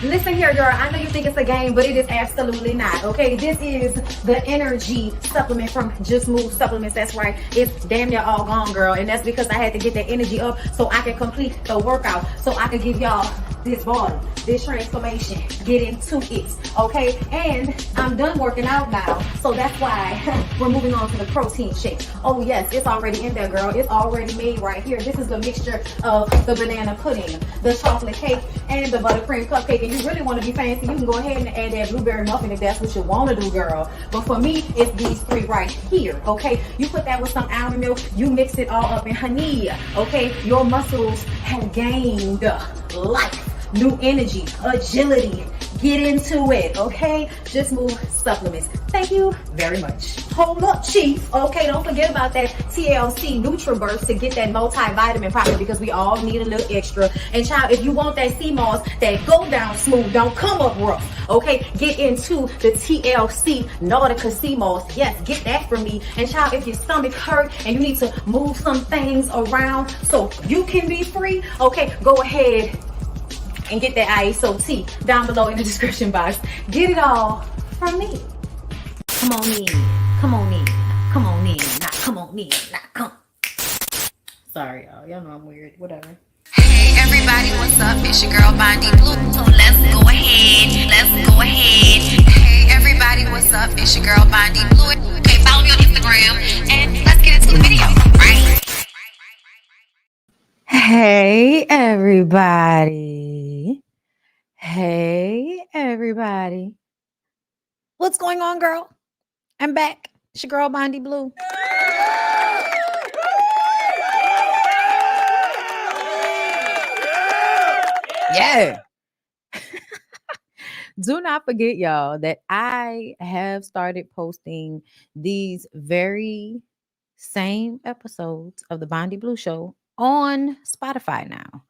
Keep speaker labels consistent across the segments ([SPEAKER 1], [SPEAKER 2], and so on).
[SPEAKER 1] Listen here, girl. I know you think it's a game, but it is absolutely not. Okay, this is the energy supplement from Just Move Supplements. That's right. It's damn near all gone, girl, and that's because I had to get that energy up so I can complete the workout, so I can give y'all this body, this transformation, get into it. Okay, and I'm done working out now, so that's why we're moving on to the protein shake. Oh yes, it's already in there, girl. It's already made right here. This is the mixture of the banana pudding, the chocolate cake, and the buttercream cupcake. And you really want to be fancy, you can go ahead and add that blueberry muffin if that's what you want to do, girl. But for me, it's these three right here. Okay, you put that with some almond milk, you mix it all up in honey. Okay, your muscles have gained life, new energy, agility. Get into it, okay? Just Move Supplements. Thank you very much. Hold up, Chief. Okay, don't forget about that TLC NutriBurst to get that multivitamin pocket, because we all need a little extra. And child, if you want that sea moss that go down smooth, don't come up rough, okay? Get into the TLC Nautica sea moss. Yes, get that from me. And child, if your stomach hurt and you need to move some things around so you can be free, okay, go ahead and get that ISOT down below in the description box. Get it all from me. Come on in, come on in, come on in, not come on in, not come. Sorry, y'all know I'm weird, whatever.
[SPEAKER 2] Hey everybody, what's up? It's your girl BondyBlue. So let's go ahead. Hey everybody, what's up? It's your girl BondyBlue. Okay, follow me on Instagram and let's get into the video, right?
[SPEAKER 1] Hey everybody. Hey everybody. What's going on, girl? I'm back. It's your girl BondyBlue. Yeah. Do not forget, y'all, that I have started posting these very same episodes of the BondyBlue Show on Spotify now.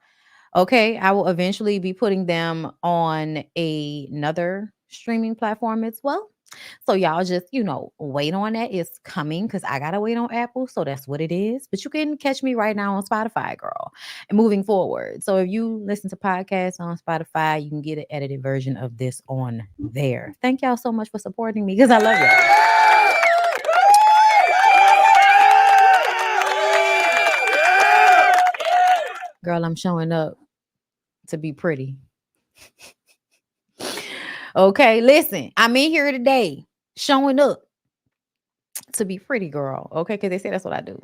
[SPEAKER 1] Okay, I will eventually be putting them on another streaming platform as well. So y'all just, wait on that. It's coming because I got to wait on Apple. So that's what it is. But you can catch me right now on Spotify, girl, and moving forward. So if you listen to podcasts on Spotify, you can get an edited version of this on there. Thank y'all so much for supporting me because I love y'all. Girl, I'm showing up to be pretty. Okay, listen, I'm in here today showing up to be pretty, girl. Okay, because they say that's what I do.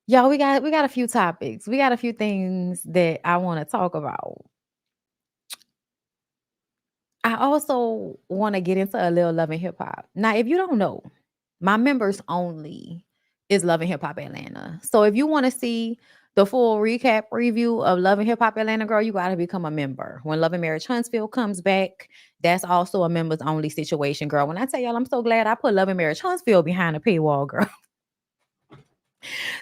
[SPEAKER 1] Y'all, we got a few topics. We got a few things that I want to talk about. I also want to get into a little Love and Hip Hop. Now, if you don't know, my members only is Love and Hip Hop Atlanta. So if you want to see the full recap review of Love and Hip Hop Atlanta, girl, you got to become a member. When Love and Marriage Huntsville comes back, that's also a members only situation, girl. When I tell y'all, I'm so glad I put Love and Marriage Huntsville behind the paywall, girl.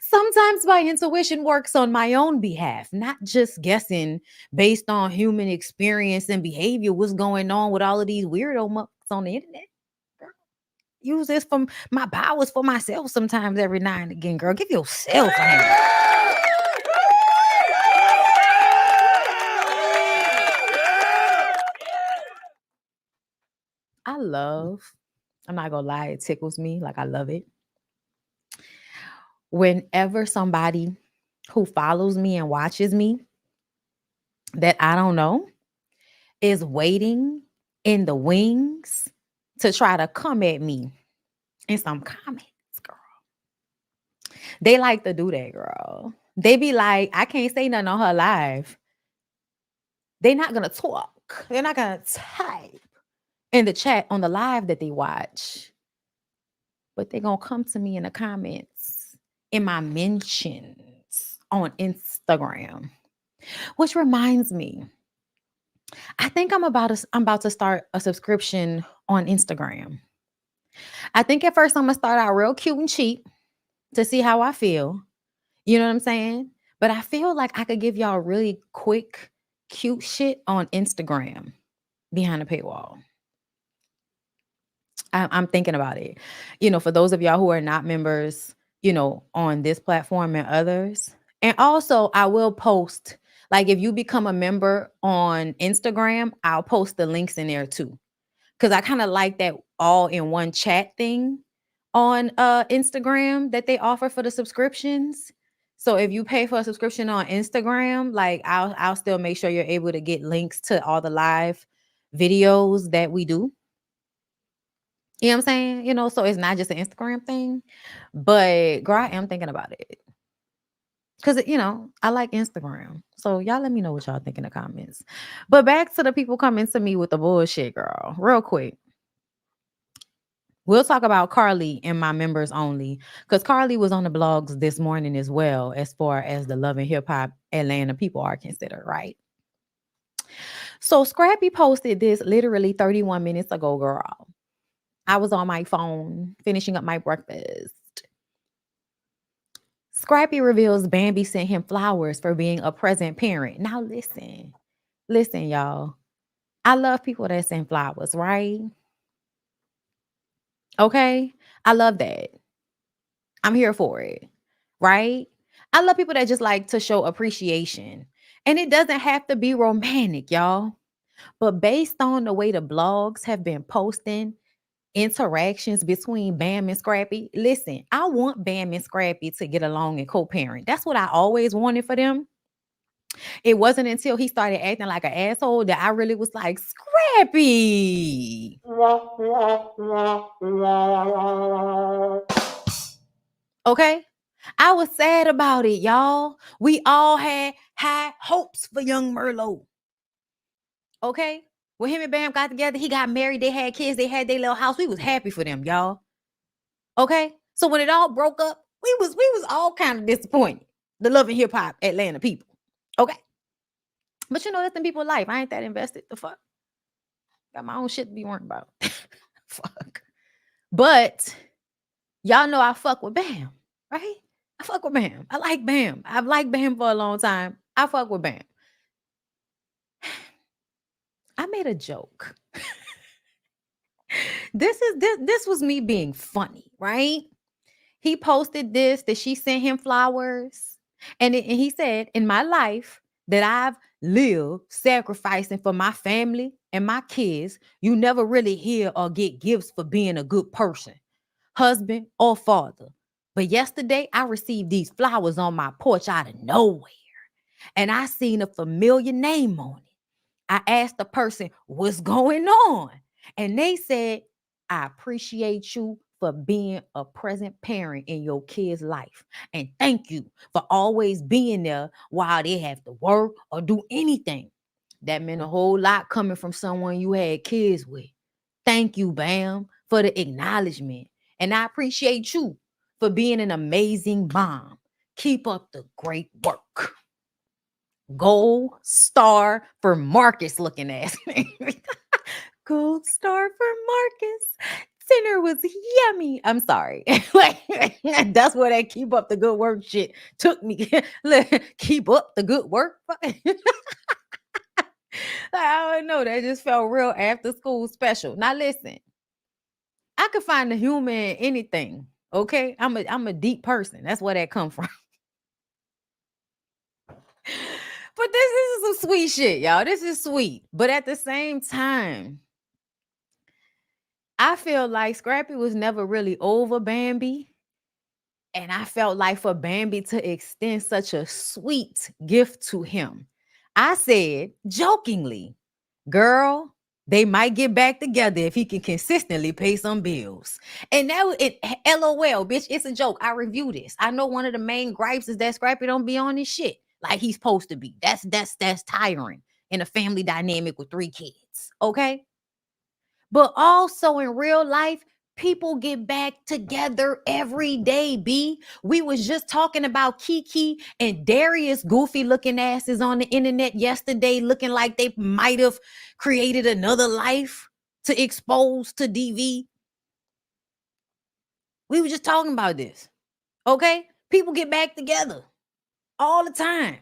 [SPEAKER 1] Sometimes my intuition works on my own behalf, not just guessing based on human experience and behavior. What's going on with all of these weirdo mucks on the internet? Girl, use this from my powers for myself sometimes every now and again, girl. Give yourself a hand. I'm not gonna lie, it tickles me. Like, I love it. Whenever somebody who follows me and watches me that I don't know is waiting in the wings to try to come at me in some comments, girl. They like to do that, girl. They be like, I can't say nothing on her live. They're not gonna talk. They're not gonna type in the chat on the live that they watch. But they're gonna come to me in the comments, in my mentions on Instagram. Which reminds me, I think I'm about to start a subscription on Instagram. I think at first I'm gonna start out real cute and cheap to see how I feel. You know what I'm saying? But I feel like I could give y'all really quick, cute shit on Instagram behind the paywall. I'm thinking about it. For those of y'all who are not members, on this platform and others. And also I will post Like if you become a member on Instagram, I'll post the links in there too. Cause I kind of like that all in one chat thing on Instagram that they offer for the subscriptions. So if you pay for a subscription on Instagram, like I'll still make sure you're able to get links to all the live videos that we do. You know what I'm saying? You know, so it's not just an Instagram thing. But girl, I am thinking about it. Cause you know, I like Instagram. So y'all let me know what y'all think in the comments. But back to the people coming to me with the bullshit, girl. Real quick. We'll talk about Carly and my members only. Because Carly was on the blogs this morning as well, as far as the Love and Hip Hop Atlanta people are considered, right? So Scrappy posted this literally 31 minutes ago, girl. I was on my phone finishing up my breakfast. Scrappy reveals Bambi sent him flowers for being a present parent. Now listen, y'all. I love people that send flowers, right? Okay, I love that. I'm here for it, right? I love people that just like to show appreciation, and it doesn't have to be romantic, y'all. But based on the way the blogs have been posting interactions between Bam and Scrappy, listen, I want Bam and Scrappy to get along and co-parent. That's what I always wanted for them. It wasn't until he started acting like an asshole that I really was like, Scrappy. Okay? I was sad about it, y'all. We all had high hopes for young Merlot. Okay? When him and Bam got together, he got married, they had kids, they had their little house. We was happy for them, y'all. Okay? So when it all broke up, we was all kind of disappointed. The Love and Hip Hop Atlanta people. Okay? But you know, that's in people's life. I ain't that invested. The fuck? Got my own shit to be worried about. Fuck. But y'all know I fuck with Bam, right? I fuck with Bam. I like Bam. I've liked Bam for a long time. I fuck with Bam. I made a joke. This was me being funny, right? He posted this that she sent him flowers. And he said, in my life that I've lived sacrificing for my family and my kids, you never really hear or get gifts for being a good person, husband or father. But yesterday I received these flowers on my porch out of nowhere. And I seen a familiar name on it. I asked the person, what's going on? And they said, I appreciate you for being a present parent in your kid's life. And thank you for always being there while they have to work or do anything. That meant a whole lot coming from someone you had kids with. Thank you, Bam, for the acknowledgement. And I appreciate you for being an amazing mom. Keep up the great work. Gold star for Marcus looking ass. Gold star for Marcus. Dinner was yummy. I'm sorry. That's where that keep up the good work shit took me. Keep up the good work. I don't know. That just felt real after school special. Now listen, I could find the humor in anything. Okay. I'm a deep person. That's where that come from. But this is some sweet shit, y'all. This is sweet. But at the same time, I feel like Scrappy was never really over Bambi. And I felt like for Bambi to extend such a sweet gift to him, I said jokingly, girl, they might get back together if he can consistently pay some bills. And that was it. LOL, bitch, it's a joke. I review this. I know one of the main gripes is that Scrappy don't be on this shit like he's supposed to be. That's tiring in a family dynamic with 3 kids. Okay. But also in real life, people get back together every day, B. We was just talking about Kiki and Darius goofy looking asses on the internet yesterday, looking like they might have created another life to expose to DV. We were just talking about this. Okay? People get back together all the time,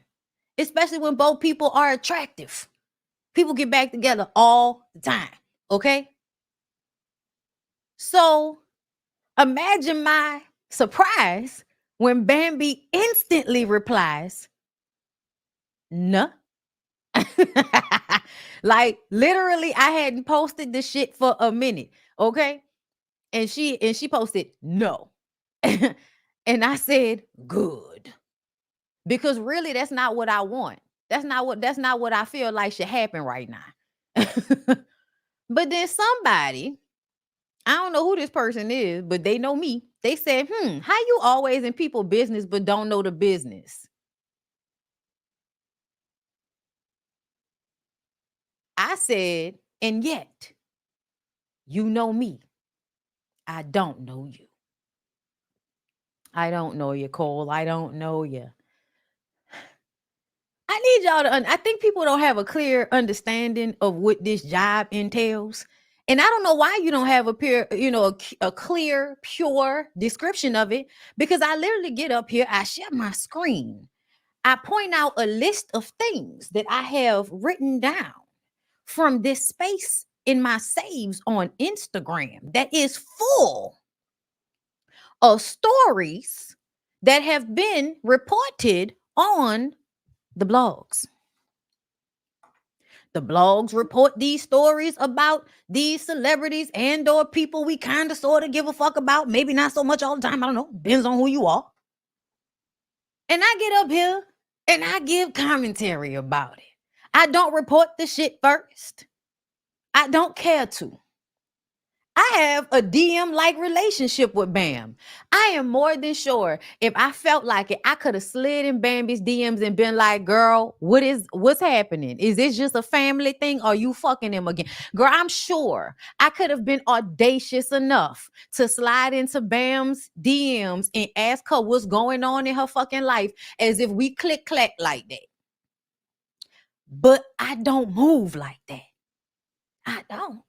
[SPEAKER 1] especially when both people are attractive. People get back together all the time. Okay? So imagine my surprise when Bambi instantly replies, nah, Like literally, I hadn't posted the shit for a minute. Okay. And she posted no. And I said, good. Because really, that's not what I want. That's not what I feel like should happen right now. But then somebody, I don't know who this person is, but they know me. They said, how you always in people business but don't know the business? I said, and yet, you know me. I don't know you. I don't know you, Cole. I don't know you. I need y'all to, I think people don't have a clear understanding of what this job entails. And I don't know why you don't have a clear, pure description of it, because I literally get up here, I share my screen, I point out a list of things that I have written down from this space in my saves on Instagram that is full of stories that have been reported on the blogs. The blogs report these stories about these celebrities and or people we kind of sort of give a fuck about. Maybe not so much all the time. I don't know. Depends on who you are. And I get up here and I give commentary about it. I don't report the shit first. I don't care to. I have a DM-like relationship with Bam. I am more than sure if I felt like it, I could have slid in Bambi's DMs and been like, girl, what's happening? Is this just a family thing? Or are you fucking him again? Girl, I'm sure I could have been audacious enough to slide into Bam's DMs and ask her what's going on in her fucking life as if we click-clack like that. But I don't move like that. I don't.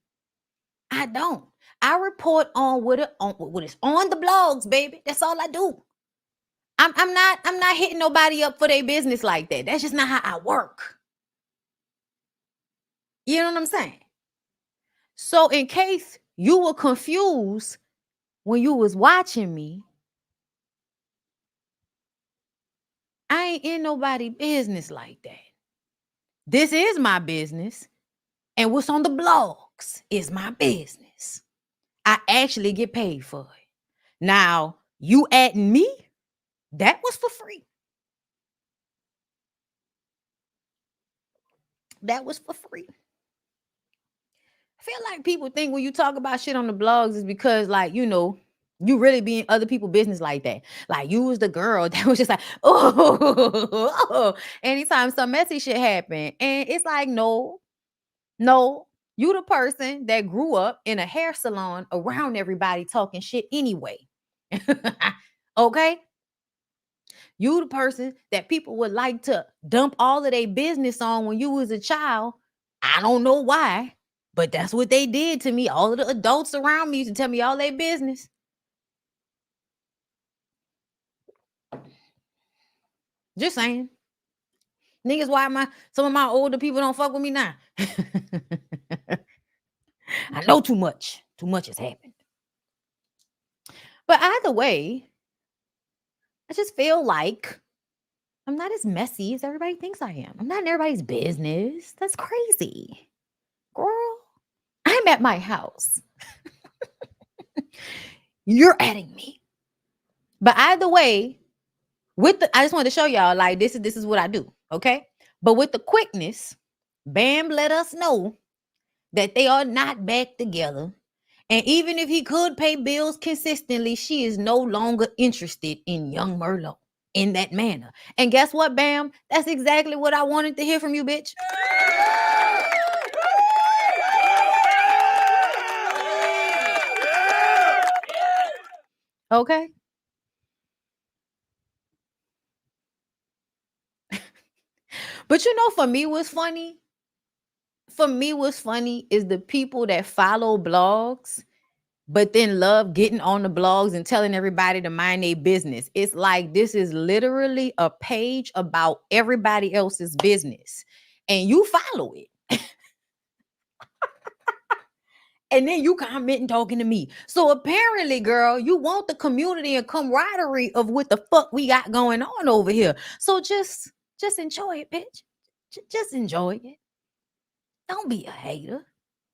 [SPEAKER 1] I report on what is on the blogs, baby. That's all I do. I'm not hitting nobody up for their business like that. That's just not how I work. You know what I'm saying? So in case you were confused when you was watching me, I ain't in nobody business like that. This is my business, and what's on the blogs is my business. I actually get paid for it. Now, you adding me, that was for free. That was for free. I feel like people think when you talk about shit on the blogs is because, like, you really be in other people's business like that. Like, you was the girl that was just like, oh, anytime some messy shit happen. And it's like, no, you the person that grew up in a hair salon around everybody talking shit anyway. Okay? You the person that people would like to dump all of their business on when you was a child. I don't know why, but that's what they did to me. All of the adults around me used to tell me all their business. Just saying. Niggas, why some of my older people don't fuck with me now? I know too much. Too much has happened. But either way, I just feel like I'm not as messy as everybody thinks I am. I'm not in everybody's business. That's crazy. Girl, I'm at my house. You're adding me. But either way, I just wanted to show y'all, like, this is what I do, okay? But with the quickness, Bam let us know that they are not back together. And even if he could pay bills consistently, she is no longer interested in young Merlot in that manner. And guess what, Bam? That's exactly what I wanted to hear from you, bitch. Okay? But for me, what's funny? For me, what's funny is the people that follow blogs, but then love getting on the blogs and telling everybody to mind their business. It's like this is literally a page about everybody else's business, and you follow it. And then you comment and talking to me. So apparently, girl, you want the community and camaraderie of what the fuck we got going on over here. So just enjoy it, bitch. Just enjoy it. Don't be a hater.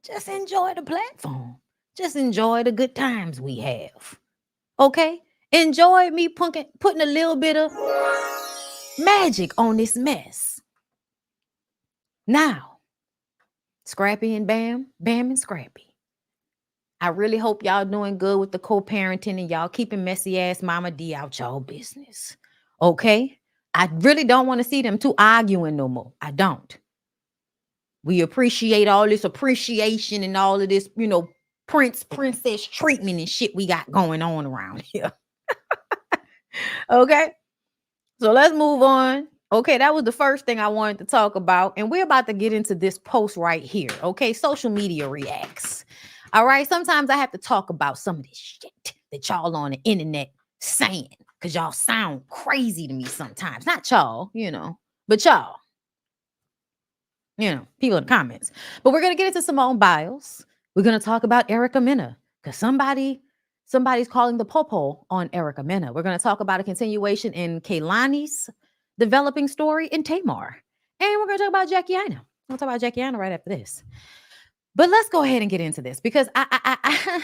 [SPEAKER 1] Just enjoy the platform. Just enjoy the good times we have. Okay? Enjoy me putting a little bit of magic on this mess. Now, Scrappy and Bam and Scrappy. I really hope y'all doing good with the co-parenting and y'all keeping messy ass Mama D out y'all business. Okay? I really don't want to see them two arguing no more. I don't. We appreciate all this appreciation and all of this, princess treatment and shit we got going on around here. Okay? So let's move on. Okay, that was the first thing I wanted to talk about. And we're about to get into this post right here. Okay, social media reacts. All right, sometimes I have to talk about some of this shit that y'all on the internet saying, because y'all sound crazy to me sometimes. Not y'all, but y'all. People in the comments. But we're going to get into Simone Biles. We're going to talk about Erica Mena, because somebody's calling the popo on Erica Mena. We're going to talk about a continuation in Khelani's developing story in Tamar. And we're going to talk about Jackie Aina. We'll talk about Jackie Aina right after this. But let's go ahead and get into this, because I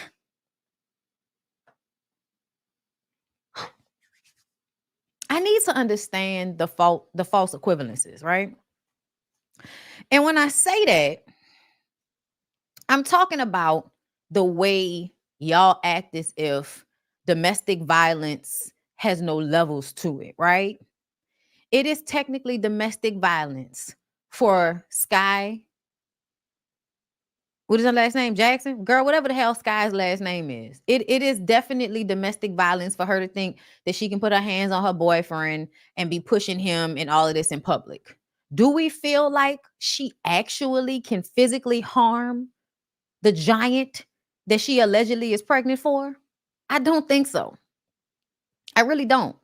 [SPEAKER 1] need to understand the false equivalences, right? And when I say that, I'm talking about the way y'all act as if domestic violence has no levels to it, right? It is technically domestic violence for Sky. What is her last name? Jackson? Girl, whatever the hell Sky's last name is. It is definitely domestic violence for her to think that she can put her hands on her boyfriend and be pushing him and all of this in public. Do we feel like she actually can physically harm the giant that she allegedly is pregnant for? I don't think so. I really don't.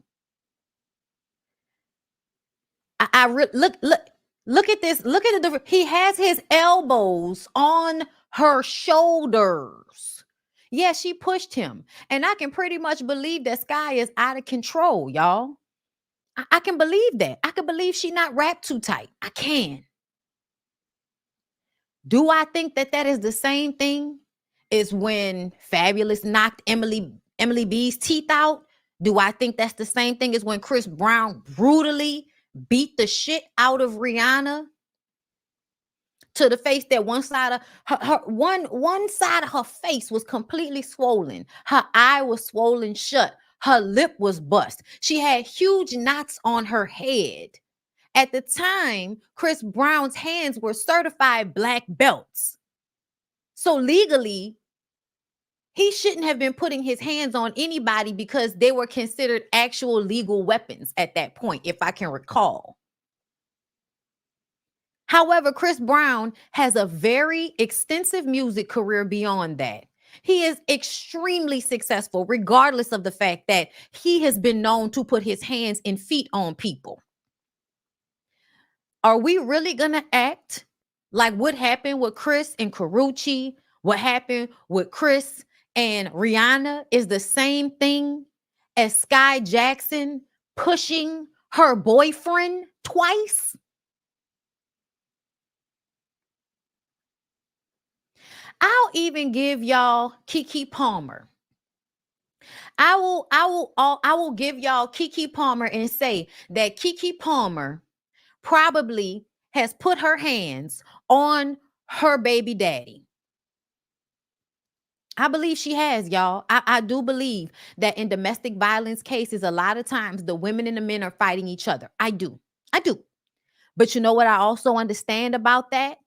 [SPEAKER 1] Look at this. Look at the he has his elbows on her shoulders. Yeah, she pushed him. And I can pretty much believe that Sky is out of control, y'all. I can believe that. I can believe she not wrapped too tight. I can. Do I think that is the same thing as when Fabulous knocked Emily B's teeth out? Do I think that's the same thing as when Chris Brown brutally beat the shit out of Rihanna to the face that one side of one side of her face was completely swollen. Her eye was swollen shut. Her lip was bust. She had huge knots on her head. At the time, Chris Brown's hands were certified black belts. So legally, he shouldn't have been putting his hands on anybody because they were considered actual legal weapons at that point, if I can recall. However, Chris Brown has a very extensive music career beyond that. He is extremely successful, regardless of the fact that he has been known to put his hands and feet on people. Are we really going to act like what happened with Chris and Karrueche, what happened with Chris and Rihanna is the same thing as Sky Jackson pushing her boyfriend twice? I'll even give y'all Keke Palmer. I will give y'all Keke Palmer and say that Keke Palmer probably has put her hands on her baby daddy. I believe she has, y'all. I do believe that in domestic violence cases, a lot of times the women and the men are fighting each other. I do. But you know what I also understand about that?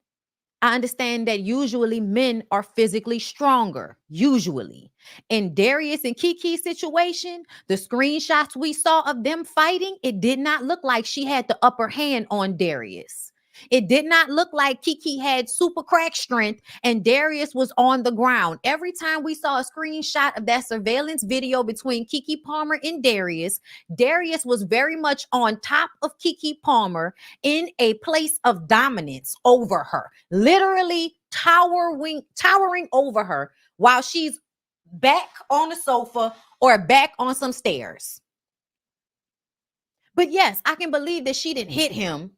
[SPEAKER 1] I understand that usually men are physically stronger, usually. In Darius and Keke's situation, the screenshots we saw of them fighting, it did not look like she had the upper hand on Darius. It did not look like Keke had super crack strength and Darius was on the ground. Every time we saw a screenshot of that surveillance video between Keke Palmer and Darius was very much on top of Keke Palmer in a place of dominance over her, literally towering over her while she's back on the sofa or back on some stairs. But yes, I can believe that she didn't hit him,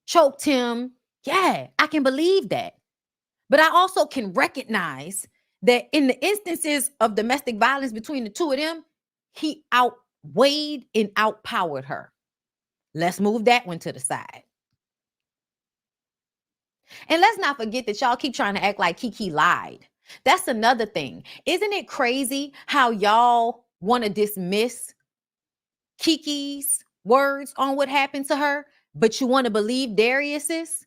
[SPEAKER 1] choked him. Yeah, I can believe that. But I also can recognize that in the instances of domestic violence between the two of them, he outweighed and outpowered her. Let's move that one to the side. And let's not forget that y'all keep trying to act like Kiki lied. That's another thing. Isn't it crazy how y'all want to dismiss Kiki's words on what happened to her, but you want to believe Darius's?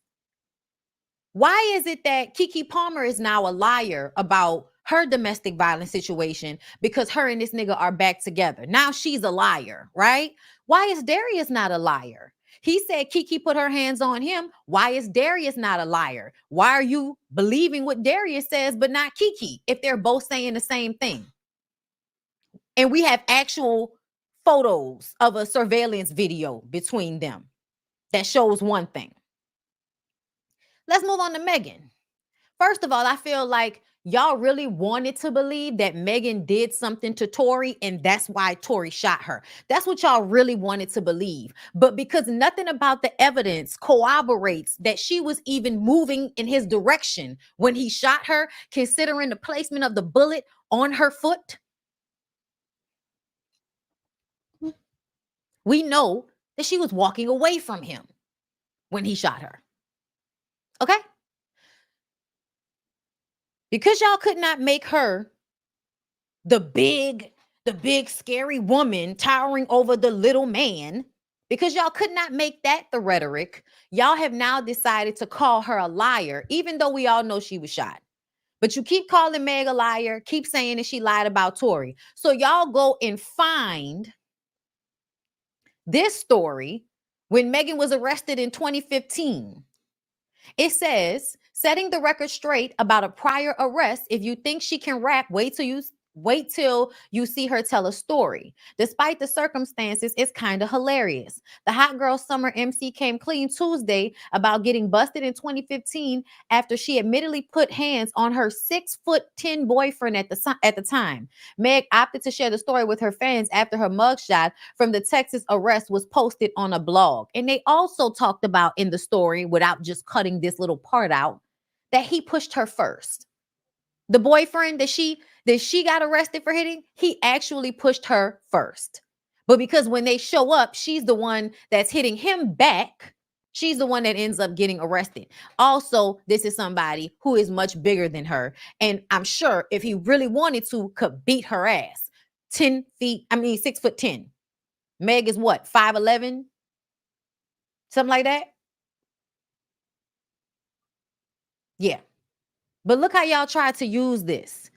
[SPEAKER 1] Why is it that Keke Palmer is now a liar about her domestic violence situation because her and this nigga are back together? Now she's a liar, right? Why is Darius not a liar? He said Keke put her hands on him. Why is Darius not a liar? Why are you believing what Darius says but not Keke if they're both saying the same thing? And we have actual photos of a surveillance video between them that shows one thing. Let's move on to Megan. First of all, I feel like y'all really wanted to believe that Megan did something to Tory and that's why Tory shot her. That's what y'all really wanted to believe. But because nothing about the evidence corroborates that she was even moving in his direction when he shot her, considering the placement of the bullet on her foot, we know that she was walking away from him when he shot her. Okay? Because y'all could not make her the big scary woman towering over the little man, because y'all could not make that the rhetoric, y'all have now decided to call her a liar, even though we all know she was shot. But you keep calling Meg a liar, keep saying that she lied about Tory. So y'all go and find this story when Megan was arrested in 2015. It says, setting the record straight about a prior arrest. If you think she can rap, wait till you see her tell a story. Despite the circumstances, it's kind of hilarious. The Hot Girl Summer MC came clean Tuesday about getting busted in 2015 after she admittedly put hands on her 6'10" boyfriend at the time. Meg opted to share the story with her fans after her mugshot from the Texas arrest was posted on a blog. And they also talked about in the story, without just cutting this little part out, that he pushed her first. The boyfriend that she got arrested for hitting, he actually pushed her first. But because when they show up, she's the one that's hitting him back. She's the one that ends up getting arrested. Also, this is somebody who is much bigger than her. And I'm sure if he really wanted to, could beat her ass. 6'10". Meg is what, 5'11"? Something like that? Yeah. But look how y'all tried to use this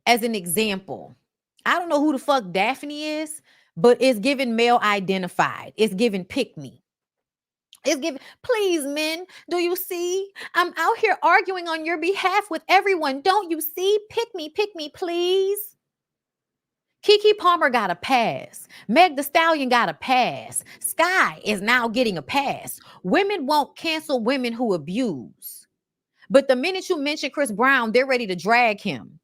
[SPEAKER 1] as an example. I don't know who the fuck Daphne is, but it's given male identified. It's given pick me. It's given, please, men, do you see? I'm out here arguing on your behalf with everyone. Don't you see? Pick me, please. Keke Palmer got a pass. Meg Thee Stallion got a pass. Sky is now getting a pass. Women won't cancel women who abuse. But the minute you mention Chris Brown, they're ready to drag him.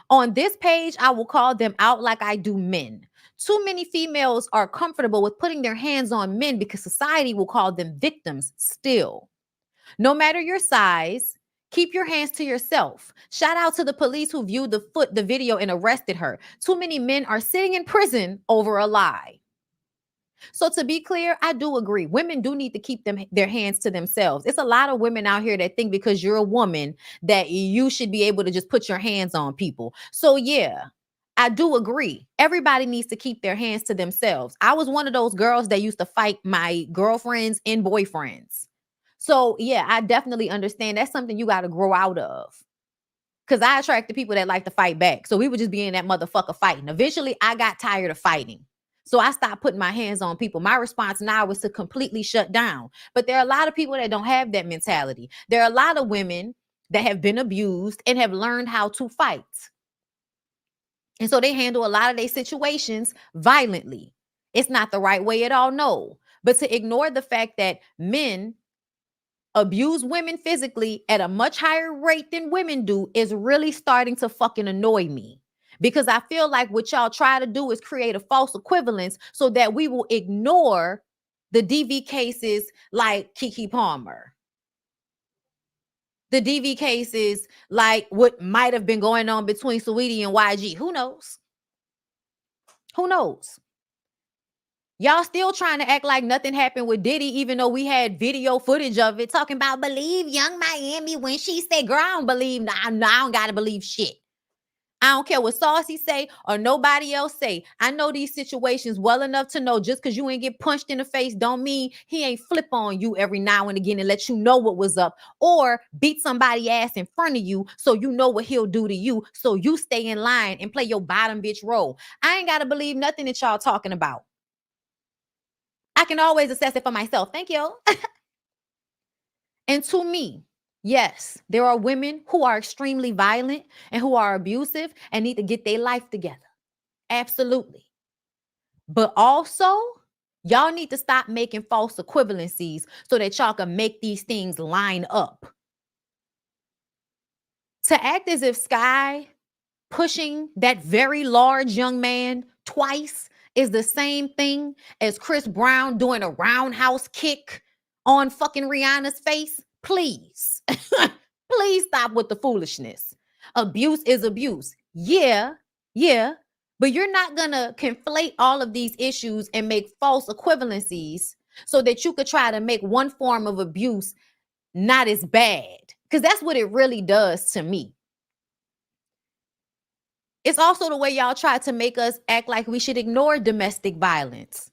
[SPEAKER 1] On this page, I will call them out like I do men. Too many females are comfortable with putting their hands on men because society will call them victims still. No matter your size, keep your hands to yourself. Shout out to the police who viewed the video and arrested her. Too many men are sitting in prison over a lie. So to be clear, I do agree. Women do need to keep their hands to themselves. It's a lot of women out here that think because you're a woman that you should be able to just put your hands on people. So yeah, I do agree. Everybody needs to keep their hands to themselves. I was one of those girls that used to fight my girlfriends and boyfriends. So yeah, I definitely understand. That's something you got to grow out of. Because I attracted people that like to fight back. So we would just be in that motherfucker fighting. Eventually, I got tired of fighting. So I stopped putting my hands on people. My response now is to completely shut down. But there are a lot of people that don't have that mentality. There are a lot of women that have been abused and have learned how to fight. And so they handle a lot of their situations violently. It's not the right way at all, no. But to ignore the fact that men abuse women physically at a much higher rate than women do is really starting to fucking annoy me. Because I feel like what y'all try to do is create a false equivalence so that we will ignore the DV cases like Keke Palmer. the DV cases like what might have been going on between Saweetie and YG. Who knows? Who knows? Y'all still trying to act like nothing happened with Diddy, even though we had video footage of it talking about believe Young Miami when she said, girl, I don't believe, I don't got to believe shit. I don't care what Saucy say or nobody else say. I know these situations well enough to know just because you ain't get punched in the face don't mean he ain't flip on you every now and again and let you know what was up or beat somebody ass in front of you so you know what he'll do to you so you stay in line and play your bottom bitch role. I ain't got to believe nothing that y'all talking about. I can always assess it for myself. Thank you. And to me, yes, there are women who are extremely violent and who are abusive and need to get their life together. Absolutely. But also, y'all need to stop making false equivalencies so that y'all can make these things line up. To act as if Sky pushing that very large young man twice is the same thing as Chris Brown doing a roundhouse kick on fucking Rihanna's face, please. Please stop with the foolishness. Abuse is abuse. Yeah. But you're not going to conflate all of these issues and make false equivalencies so that you could try to make one form of abuse not as bad. Because that's what it really does to me. It's also the way y'all try to make us act like we should ignore domestic violence.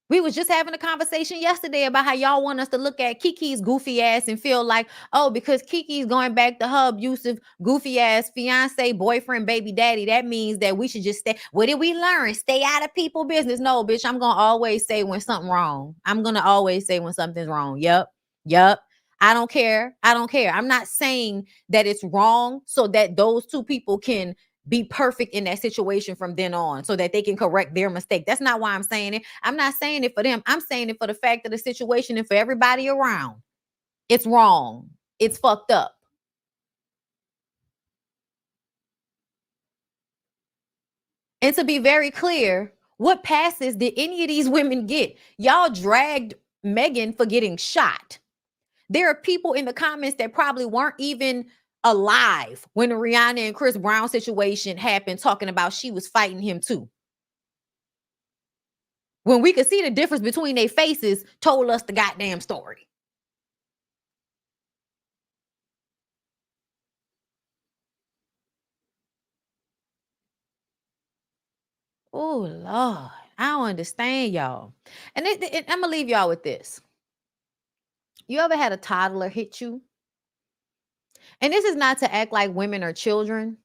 [SPEAKER 1] We was just having a conversation yesterday about how y'all want us to look at Kiki's goofy ass and feel like, oh, because Kiki's going back to her abusive, goofy ass fiance, boyfriend, baby daddy, that means that we should just stay. What did we learn? Stay out of people's business. No, bitch, I'm going to always say when something wrong. I'm going to always say when something's wrong. Yep. I don't care. I'm not saying that it's wrong so that those two people can be perfect in that situation from then on so that they can correct their mistake. That's not why I'm saying it. I'm not saying it for them. I'm saying it for the fact of the situation and for everybody around. It's wrong. It's fucked up. And to be very clear, what passes did any of these women get? Y'all dragged Megan for getting shot. There are people in the comments that probably weren't even alive when the Rihanna and Chris Brown situation happened, talking about she was fighting him too. When we could see the difference between their faces, told us the goddamn story. Oh, Lord. I don't understand y'all. And I'm going to leave y'all with this. You ever had a toddler hit you? And this is not to act like women are children,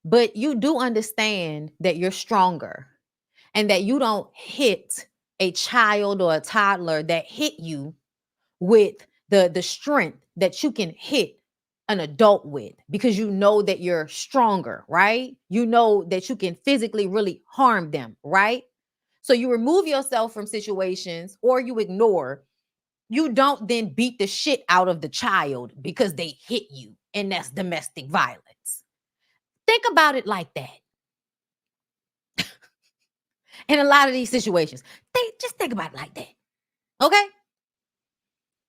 [SPEAKER 1] but you do understand that you're stronger and that you don't hit a child or a toddler that hit you with the strength that you can hit an adult with, because you know that you're stronger, right? You know that you can physically really harm them, right? So you remove yourself from situations or you ignore. You don't then beat the shit out of the child because they hit you, and that's domestic violence. Think about it like that. In a lot of these situations, just think about it like that. Okay?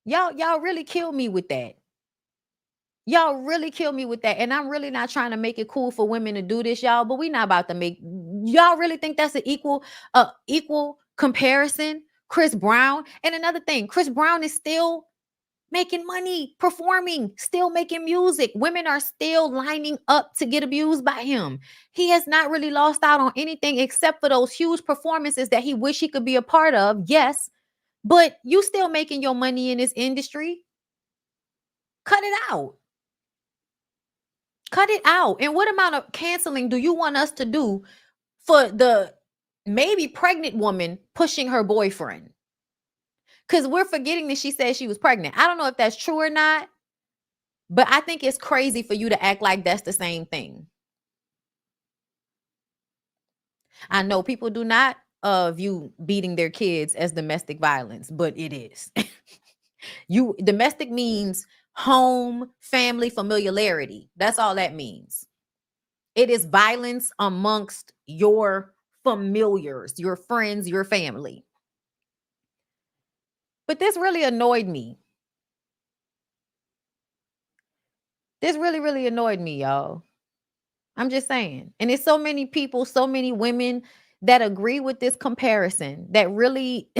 [SPEAKER 1] Y'all really killed me with that. Y'all really killed me with that. And I'm really not trying to make it cool for women to do this, y'all, but we not about to make, y'all really think that's an equal comparison? Chris Brown. And another thing, Chris Brown is still making money, performing, still making music. Women are still lining up to get abused by him. He has not really lost out on anything except for those huge performances that he wish he could be a part of. Yes, but you still making your money in this industry. Cut it out. Cut it out. And what amount of canceling do you want us to do for the maybe pregnant woman pushing her boyfriend? Because we're forgetting that she said she was pregnant. I don't know if that's true or not, but I think it's crazy for you to act like that's the same thing. I know people do not view beating their kids as domestic violence, but it is. Domestic means home, family, familiarity. That's all that means. It is violence amongst your familiars, your friends, your family. But this really annoyed me. This really, really annoyed me, y'all. I'm just saying. And it's so many people, so many women that agree with this comparison that really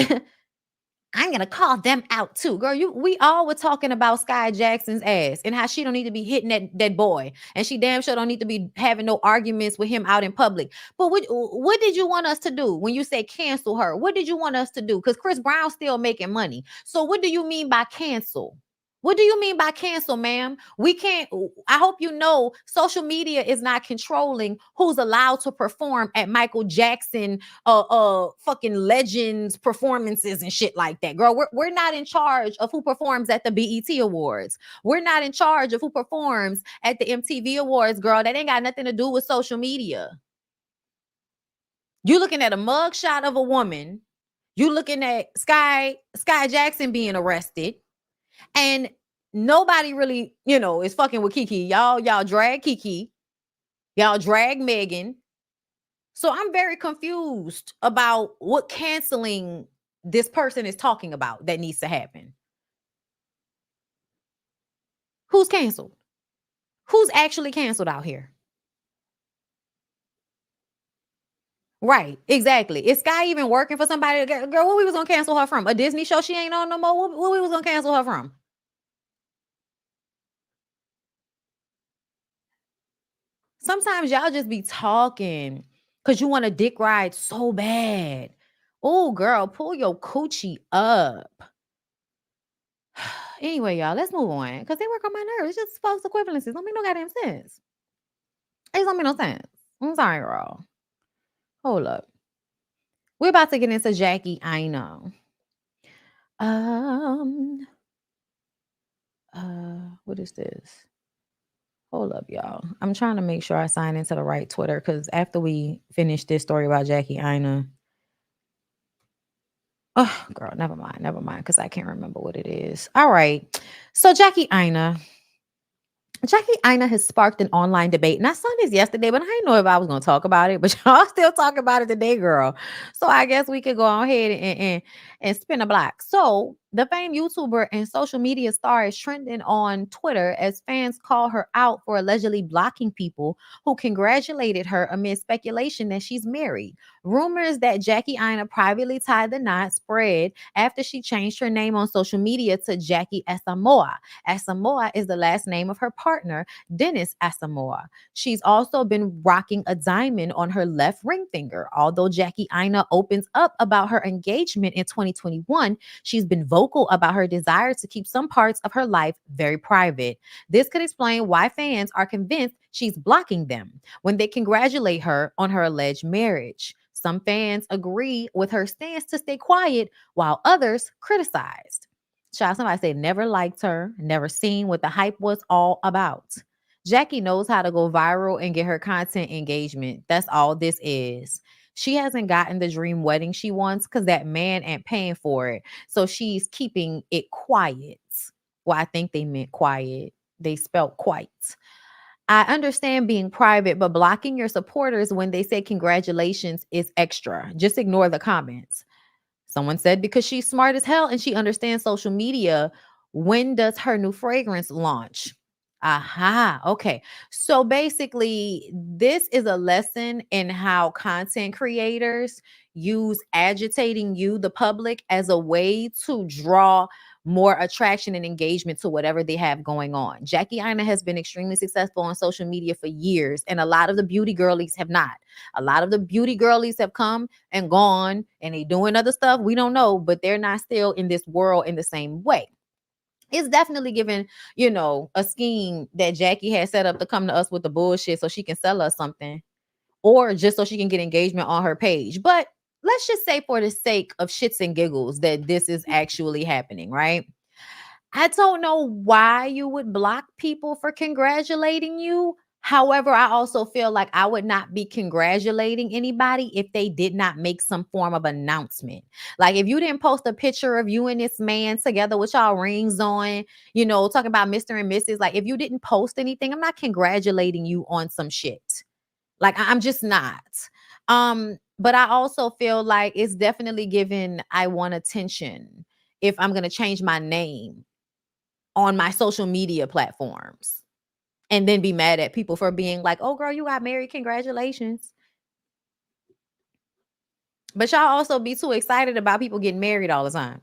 [SPEAKER 1] I'm gonna call them out too. Girl, we all were talking about Sky Jackson's ass and how she don't need to be hitting that boy. And she damn sure don't need to be having no arguments with him out in public. But what did you want us to do when you say cancel her? What did you want us to do? Because Chris Brown's still making money. So what do you mean by cancel? What do you mean by cancel, ma'am? We can't. I hope you know social media is not controlling who's allowed to perform at Michael Jackson fucking legends performances and shit like that. Girl, we're not in charge of who performs at the BET Awards. We're not in charge of who performs at the MTV Awards, girl. That ain't got nothing to do with social media. You looking at a mugshot of a woman. You looking at Sky Jackson being arrested. And nobody really, is fucking with Kiki. Y'all drag Kiki. Y'all drag Megan. So I'm very confused about what canceling this person is talking about that needs to happen. Who's canceled? Who's actually canceled out here? Right, exactly. Is Sky even working for somebody? Girl, what we was gonna cancel her from? A Disney show she ain't on no more? What we was gonna cancel her from? Sometimes y'all just be talking because you want a dick ride so bad. Oh, girl, pull your coochie up. Anyway, y'all, let's move on because they work on my nerves. It's just false equivalencies. Don't make no goddamn sense. It don't make no sense. I'm sorry, girl. Hold up. We're about to get into Jackie Aina. What is this? Hold up, y'all. I'm trying to make sure I sign into the right Twitter because after we finish this story about Jackie Aina, oh, girl, never mind, because I can't remember what it is. All right. So Jackie Aina has sparked an online debate. And I saw this yesterday, but I didn't know if I was going to talk about it. But y'all still talking about it today, girl. So I guess we could go ahead and spin a block. So the famed YouTuber and social media star is trending on Twitter as fans call her out for allegedly blocking people who congratulated her amid speculation that she's married. Rumors that Jackie Aina privately tied the knot spread after she changed her name on social media to Jackie Asamoah. Asamoah is the last name of her partner, Dennis Asamoah. She's also been rocking a diamond on her left ring finger. Although Jackie Aina opens up about her engagement in 2021, she's been vocal about her desire to keep some parts of her life very private. This could explain why fans are convinced she's blocking them when they congratulate her on her alleged marriage. Some fans agree with her stance to stay quiet, while others criticized. Child, somebody said never liked her, never seen what the hype was all about. Jackie knows how to go viral and get her content engagement. That's all this is. She hasn't gotten the dream wedding she wants because that man ain't paying for it. So she's keeping it quiet. Well, I think they meant quiet. They spelled quite. I understand being private, but blocking your supporters when they say congratulations is extra. Just ignore the comments. Someone said because she's smart as hell and she understands social media. When does her new fragrance launch? Aha. Okay. So basically, this is a lesson in how content creators use agitating you, the public, as a way to draw more attraction and engagement to whatever they have going on. Jackie Aina has been extremely successful on social media for years, and a lot of the beauty girlies have not. A lot of the beauty girlies have come and gone, and they doing other stuff. We don't know, but they're not still in this world in the same way. It's definitely given, a scheme that Jackie had set up to come to us with the bullshit so she can sell us something or just so she can get engagement on her page. But let's just say for the sake of shits and giggles that this is actually happening, right? I don't know why you would block people for congratulating you. However, I also feel like I would not be congratulating anybody if they did not make some form of announcement. Like if you didn't post a picture of you and this man together with y'all rings on, talking about Mr. and Mrs. Like if you didn't post anything, I'm not congratulating you on some shit. Like I'm just not. But I also feel like it's definitely given I want attention if I'm going to change my name on my social media platforms. and then be mad at people for being like, oh girl, you got married, congratulations. But y'all also be too excited about people getting married all the time.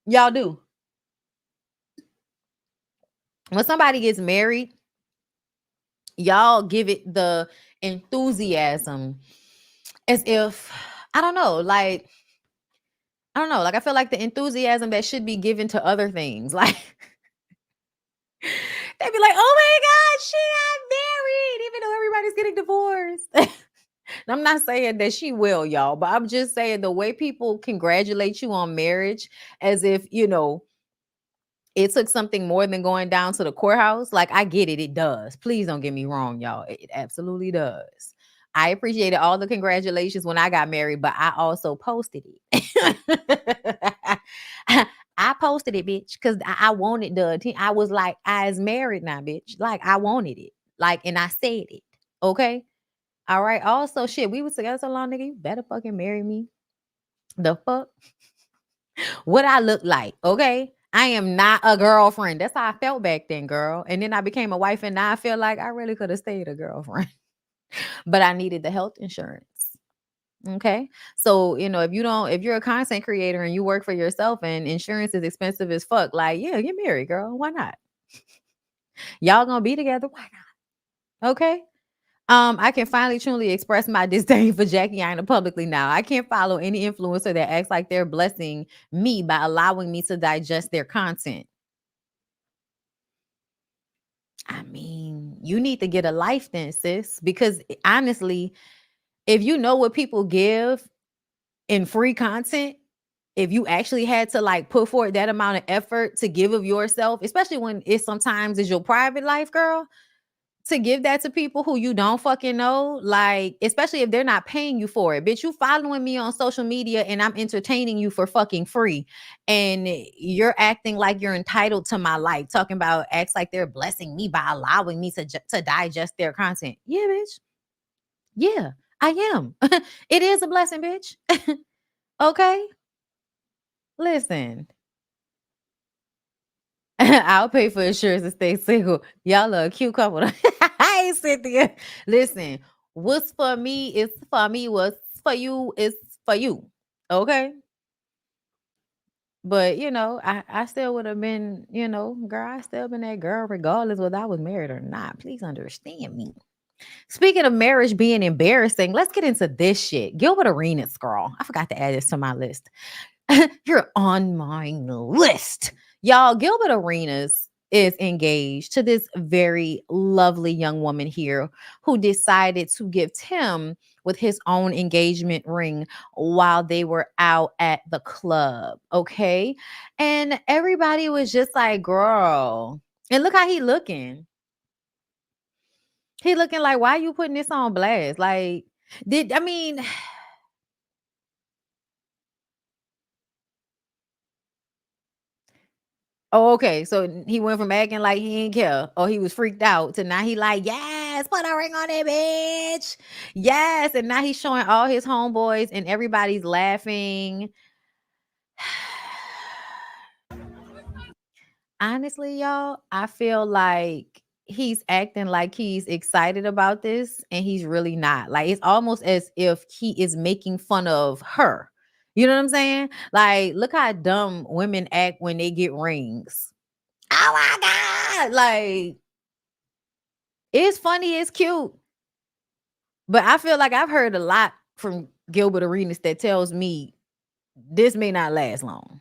[SPEAKER 1] Y'all do. When somebody gets married, y'all give it the enthusiasm as if, I don't know, like I feel like the enthusiasm that should be given to other things. Like they'd be like, oh my God, she got married, even though everybody's getting divorced. I'm not saying that she will, y'all, but I'm just saying the way people congratulate you on marriage as if, it took something more than going down to the courthouse. Like, I get it. It does. Please don't get me wrong, y'all. It absolutely does. I appreciated all the congratulations when I got married, but I also posted it. I posted it, bitch, because I wanted I was like, I is married now, bitch. Like, I wanted it. Like, and I said it. Okay. All right. Also, shit, we was together so long, nigga. You better fucking marry me. The fuck? What I look like, okay? I am not a girlfriend. That's how I felt back then, girl. And then I became a wife, and now I feel like I really could have stayed a girlfriend, but I needed the health insurance. Okay. So, if you're a content creator and you work for yourself and insurance is expensive as fuck, like, yeah, get married, girl. Why not? Y'all gonna be together. Why not? Okay. I can finally truly express my disdain for Jackie Aina publicly now. I can't follow any influencer that acts like they're blessing me by allowing me to digest their content. I mean, you need to get a life then, sis, because honestly, if you know what people give in free content, if you actually had to like put forth that amount of effort to give of yourself, especially when it sometimes is your private life, girl, to give that to people who you don't fucking know, like, especially if they're not paying you for it. Bitch, you following me on social media and I'm entertaining you for fucking free. And you're acting like you're entitled to my life, talking about acts like they're blessing me by allowing me to digest their content. Yeah, bitch. Yeah, I am. It is a blessing, bitch. Okay? Listen. I'll pay for insurance to stay single. Y'all are a cute couple. Hey, Cynthia. Listen, what's for me is for me. What's for you is for you. Okay. But I still would have been, girl, I still been that girl regardless whether I was married or not. Please understand me. Speaking of marriage being embarrassing, let's get into this shit. Gilbert Arenas, girl. I forgot to add this to my list. You're on my list. Y'all, Gilbert Arenas is engaged to this very lovely young woman here who decided to gift him with his own engagement ring while they were out at the club. Okay. And everybody was just like, girl. And look how he looking. He looking like, why are you putting this on blast? Like, I mean, oh, okay. So he went from acting like he didn't care or he was freaked out to now he like, yes, put a ring on it, bitch. Yes. And now he's showing all his homeboys and everybody's laughing. Honestly, y'all, I feel like he's acting like he's excited about this and he's really not. Like it's almost as if he is making fun of her. You know what I'm saying? Like, look how dumb women act when they get rings. Oh my God. Like, it's funny, it's cute. But I feel like I've heard a lot from Gilbert Arenas that tells me this may not last long.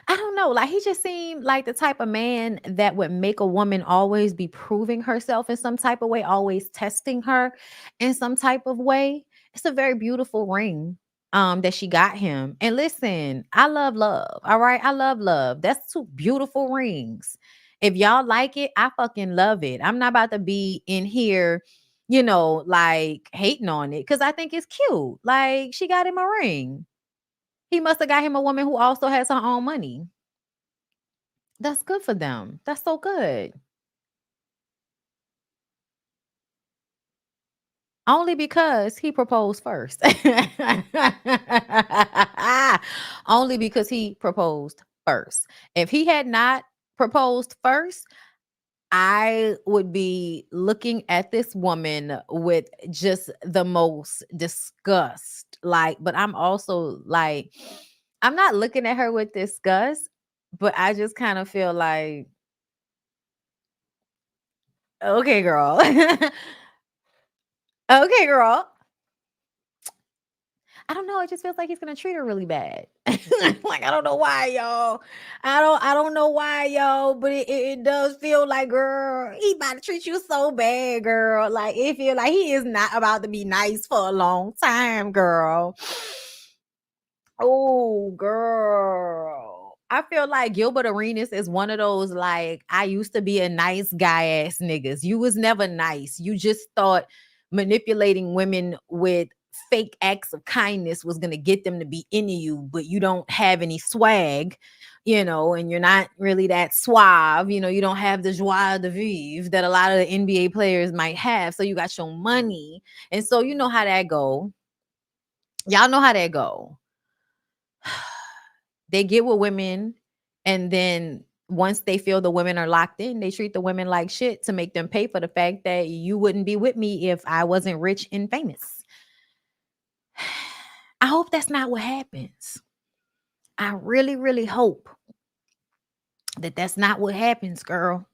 [SPEAKER 1] I don't know. Like he just seemed like the type of man that would make a woman always be proving herself in some type of way, always testing her in some type of way. It's a very beautiful ring that she got him. And listen, I love love. All right. I love love. That's two beautiful rings. If y'all like it, I fucking love it. I'm not about to be in here, like hating on it because I think it's cute. Like she got him a ring. He must have got him a woman who also has her own money. That's good for them. That's so good. Only because he proposed first. Only because he proposed first. If he had not proposed first, I would be looking at this woman with just the most disgust. Like, but I'm also like, I'm not looking at her with disgust, but I just kind of feel like, okay, girl. Okay, girl. I don't know. It just feels like he's gonna treat her really bad. Like I don't know why, y'all. I don't know why, y'all. But it does feel like, girl, he about to treat you so bad, girl. Like it feel like he is not about to be nice for a long time, girl. Oh, girl. I feel like Gilbert Arenas is one of those like I used to be a nice guy ass niggas. You was never nice. You just thought manipulating women with fake acts of kindness was going to get them to be into you, but you don't have any swag, and you're not really that suave, you don't have the joie de vivre that a lot of the NBA players might have. So you got your money. And so you know how that go. Y'all know how that go. They get with women, and then once they feel the women are locked in, they treat the women like shit to make them pay for the fact that you wouldn't be with me if I wasn't rich and famous. I hope that's not what happens. I really, really hope that that's not what happens, girl.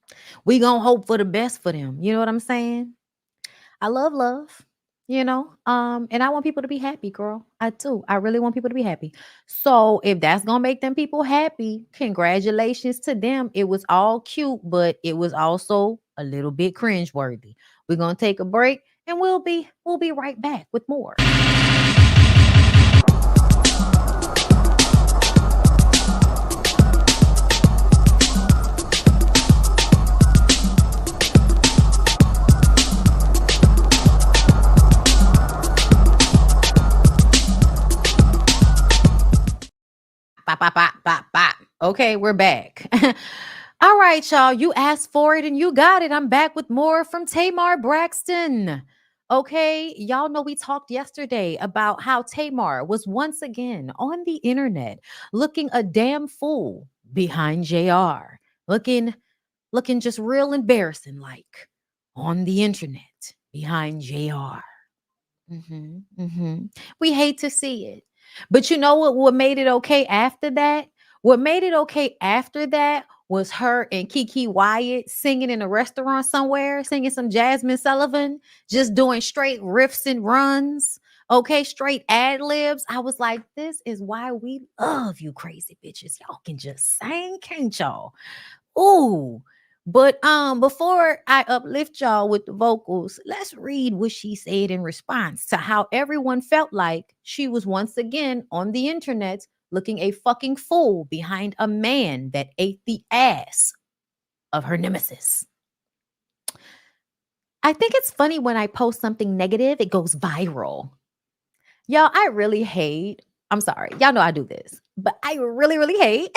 [SPEAKER 1] We gonna hope for the best for them. You know what I'm saying? I love, and I want people to be happy, girl. I do. I really want people to be happy. So if that's gonna make them people happy, congratulations to them. It was all cute, but it was also a little bit cringeworthy. We're gonna take a break and we'll be right back with more. Bop, bop, bop, bop, bop. Okay, we're back. All right, y'all. You asked for it and you got it. I'm back with more from Tamar Braxton. Okay, y'all know we talked yesterday about how Tamar was once again on the internet looking a damn fool behind JR. Looking just real embarrassing like on the internet behind JR. We hate to see it. But you know what made it okay after that? What made it okay after that was her and Kiki Wyatt singing in a restaurant somewhere, singing some Jasmine Sullivan, just doing straight riffs and runs. Okay, straight ad libs. I was like, this is why we love you crazy bitches. Y'all can just sing, can't y'all? Ooh. But before I uplift y'all with the vocals, let's read what she said in response to how everyone felt like she was once again on the internet looking a fucking fool behind a man that ate the ass of her nemesis. I think it's funny when I post something negative, it goes viral. Y'all, I really hate. I'm sorry. Y'all know I do this, but I really, really hate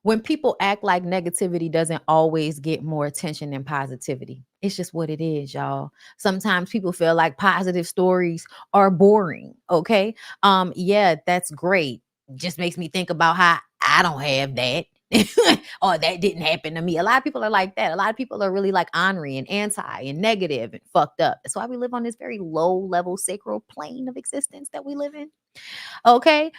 [SPEAKER 1] when people act like negativity doesn't always get more attention than positivity. It's just what it is, y'all. Sometimes people feel like positive stories are boring. Okay. Yeah, that's great. Just makes me think about how I don't have that. Or that didn't happen to me. A lot of people are like that. A lot of people are really like ornery and anti and negative and fucked up. That's why we live on this very low level sacral plane of existence that we live in. Okay.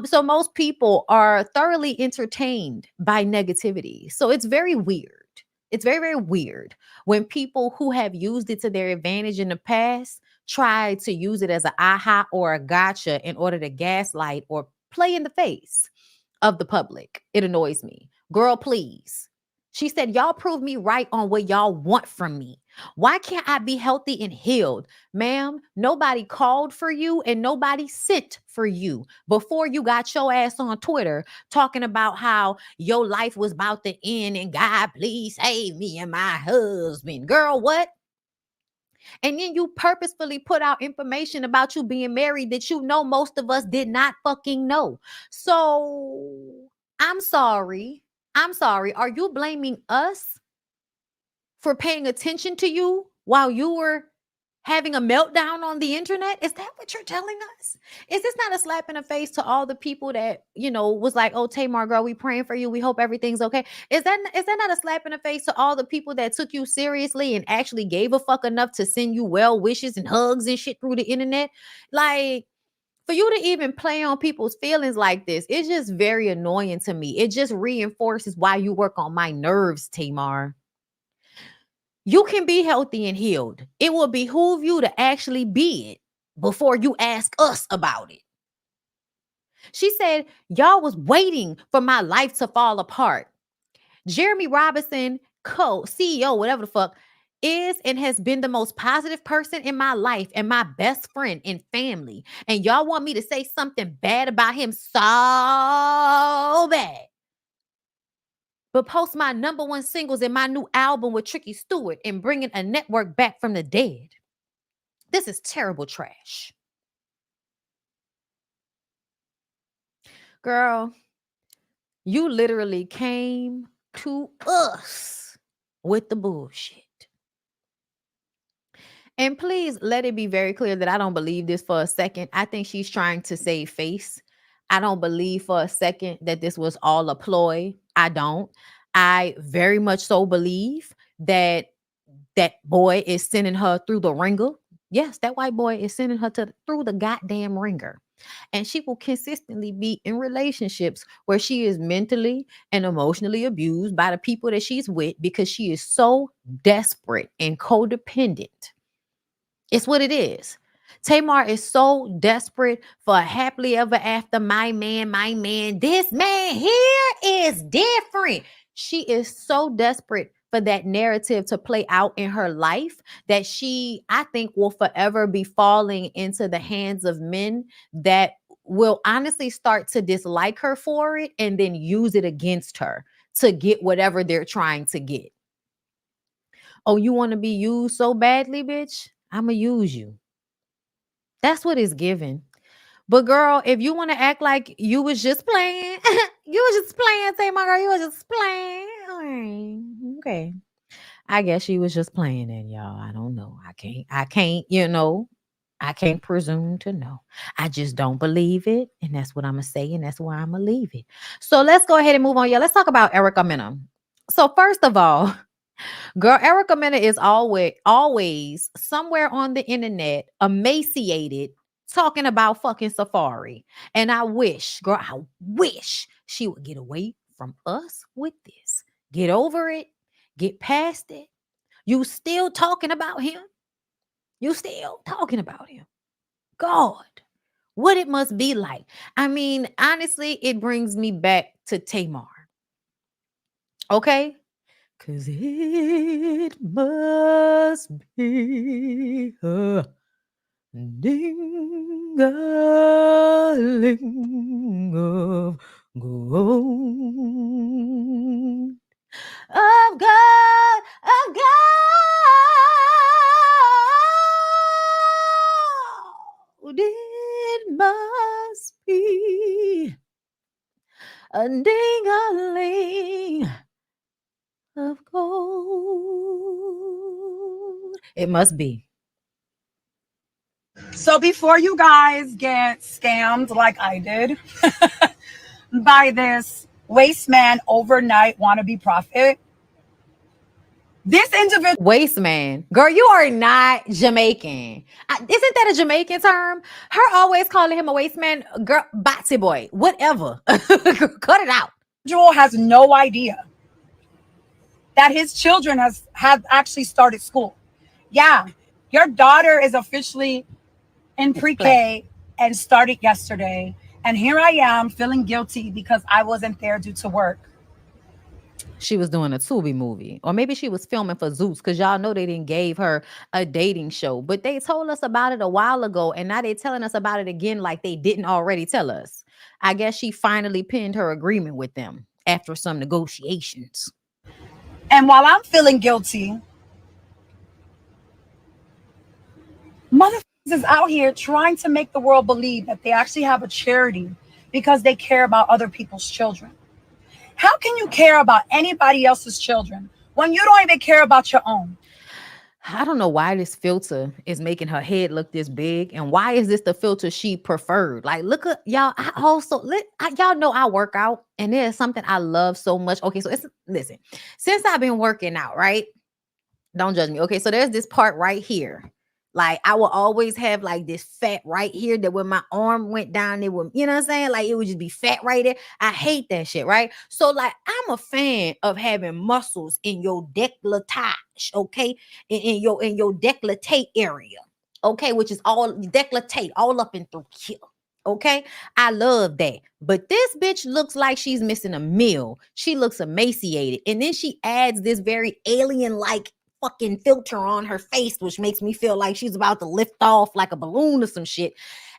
[SPEAKER 1] So most people are thoroughly entertained by negativity. So it's very weird. It's very, very weird when people who have used it to their advantage in the past try to use it as an aha or a gotcha in order to gaslight or play in the face of the public. It annoys me. Girl, please. She said, y'all prove me right on what y'all want from me. Why can't I be healthy and healed? Ma'am, nobody called for you and nobody sent for you before you got your ass on Twitter talking about how your life was about to end and God, please save me and my husband. Girl, what? And then you purposefully put out information about you being married that you know most of us did not fucking know. So I'm sorry. I'm sorry. Are you blaming us for paying attention to you while you were having a meltdown on the internet? Is that what you're telling us? Is this not a slap in the face to all the people that, was like, oh, Tamar, girl, we praying for you. We hope everything's okay. Is that not a slap in the face to all the people that took you seriously and actually gave a fuck enough to send you well wishes and hugs and shit through the internet? Like, for you to even play on people's feelings like this, it's just very annoying to me. It just reinforces why you work on my nerves, Tamar. You can be healthy and healed. It will behoove you to actually be it before you ask us about it. She said, y'all was waiting for my life to fall apart. Jeremy Robinson, CEO, whatever the fuck, is and has been the most positive person in my life and my best friend and family. And y'all want me to say something bad about him so bad. But post my number one singles and my new album with Tricky Stewart and bringing a network back from the dead. This is terrible trash. Girl, you literally came to us with the bullshit. And please let it be very clear that I don't believe this for a second. I think she's trying to save face. I don't believe for a second that this was all a ploy. I don't. I very much so believe that that boy is sending her through the ringer. Yes, that white boy is sending her through the goddamn ringer. And she will consistently be in relationships where she is mentally and emotionally abused by the people that she's with because she is so desperate and codependent. It's what it is. Tamar is so desperate for a happily ever after. My man, my man. This man here is different. She is so desperate for that narrative to play out in her life that she, I think, will forever be falling into the hands of men that will honestly start to dislike her for it and then use it against her to get whatever they're trying to get. Oh, you want to be used so badly, bitch? I'm going to use you. That's what it's given. But girl, if you want to act like you was just playing, you was just playing, say my girl, you was just playing. Okay. I guess she was just playing then, y'all. I don't know. I can't, I can't presume to know. I just don't believe it. And that's what I'm going to say. And that's why I'm going to leave it. So let's go ahead and move on. Yeah, let's talk about Erica Mena. So first of all, girl, Erica Mena is always somewhere on the internet, emaciated, talking about fucking Safari. And I wish she would get away from us with this. Get over it. Get past it. You still talking about him? You still talking about him? God, what it must be like. I mean, honestly, it brings me back to Tamar. Okay? Cause it must be a ding-a-ling of gold. Of God, of God. It must be a ding-a-ling of gold. It must be.
[SPEAKER 3] So before you guys get scammed like I did by this waste man overnight wannabe prophet, this individual
[SPEAKER 1] Waste man. Girl, you are not Jamaican. Isn't that a Jamaican term? Her always calling him a waste man. Girl, batsy boy, whatever. Cut it out.
[SPEAKER 3] has no idea that his children have actually started school. Yeah, your daughter is officially in pre-K and started yesterday. And here I am feeling guilty because I wasn't there due to work.
[SPEAKER 1] She was doing a Tubi movie, or maybe she was filming for Zeus, because y'all know they didn't gave her a dating show, but they told us about it a while ago, and now they're telling us about it again like they didn't already tell us. I guess she finally pinned her agreement with them after some negotiations.
[SPEAKER 3] And while I'm feeling guilty, motherfuckers is out here trying to make the world believe that they actually have a charity because they care about other people's children. How can you care about anybody else's children when you don't even care about your own?
[SPEAKER 1] I don't know why this filter is making her head look this big, and why is this the filter she preferred? Like, look at y'all. I also y'all know I work out, and there's something I love so much. Okay, so it's listen, since I've been working out, right? Don't judge me. Okay, so there's this part right here. Like I will always have like this fat right here that when my arm went down, it would, you know what I'm saying? Like it would just be fat right there. I hate that shit, right? So like I'm a fan of having muscles in your décolletage, okay? In your décolleté area, okay, which is all décolleté, all up and through here. Okay, I love that. But this bitch looks like she's missing a meal. She looks emaciated. And then she adds this very alien like fucking filter on her face, which makes me feel like she's about to lift off like a balloon or some shit.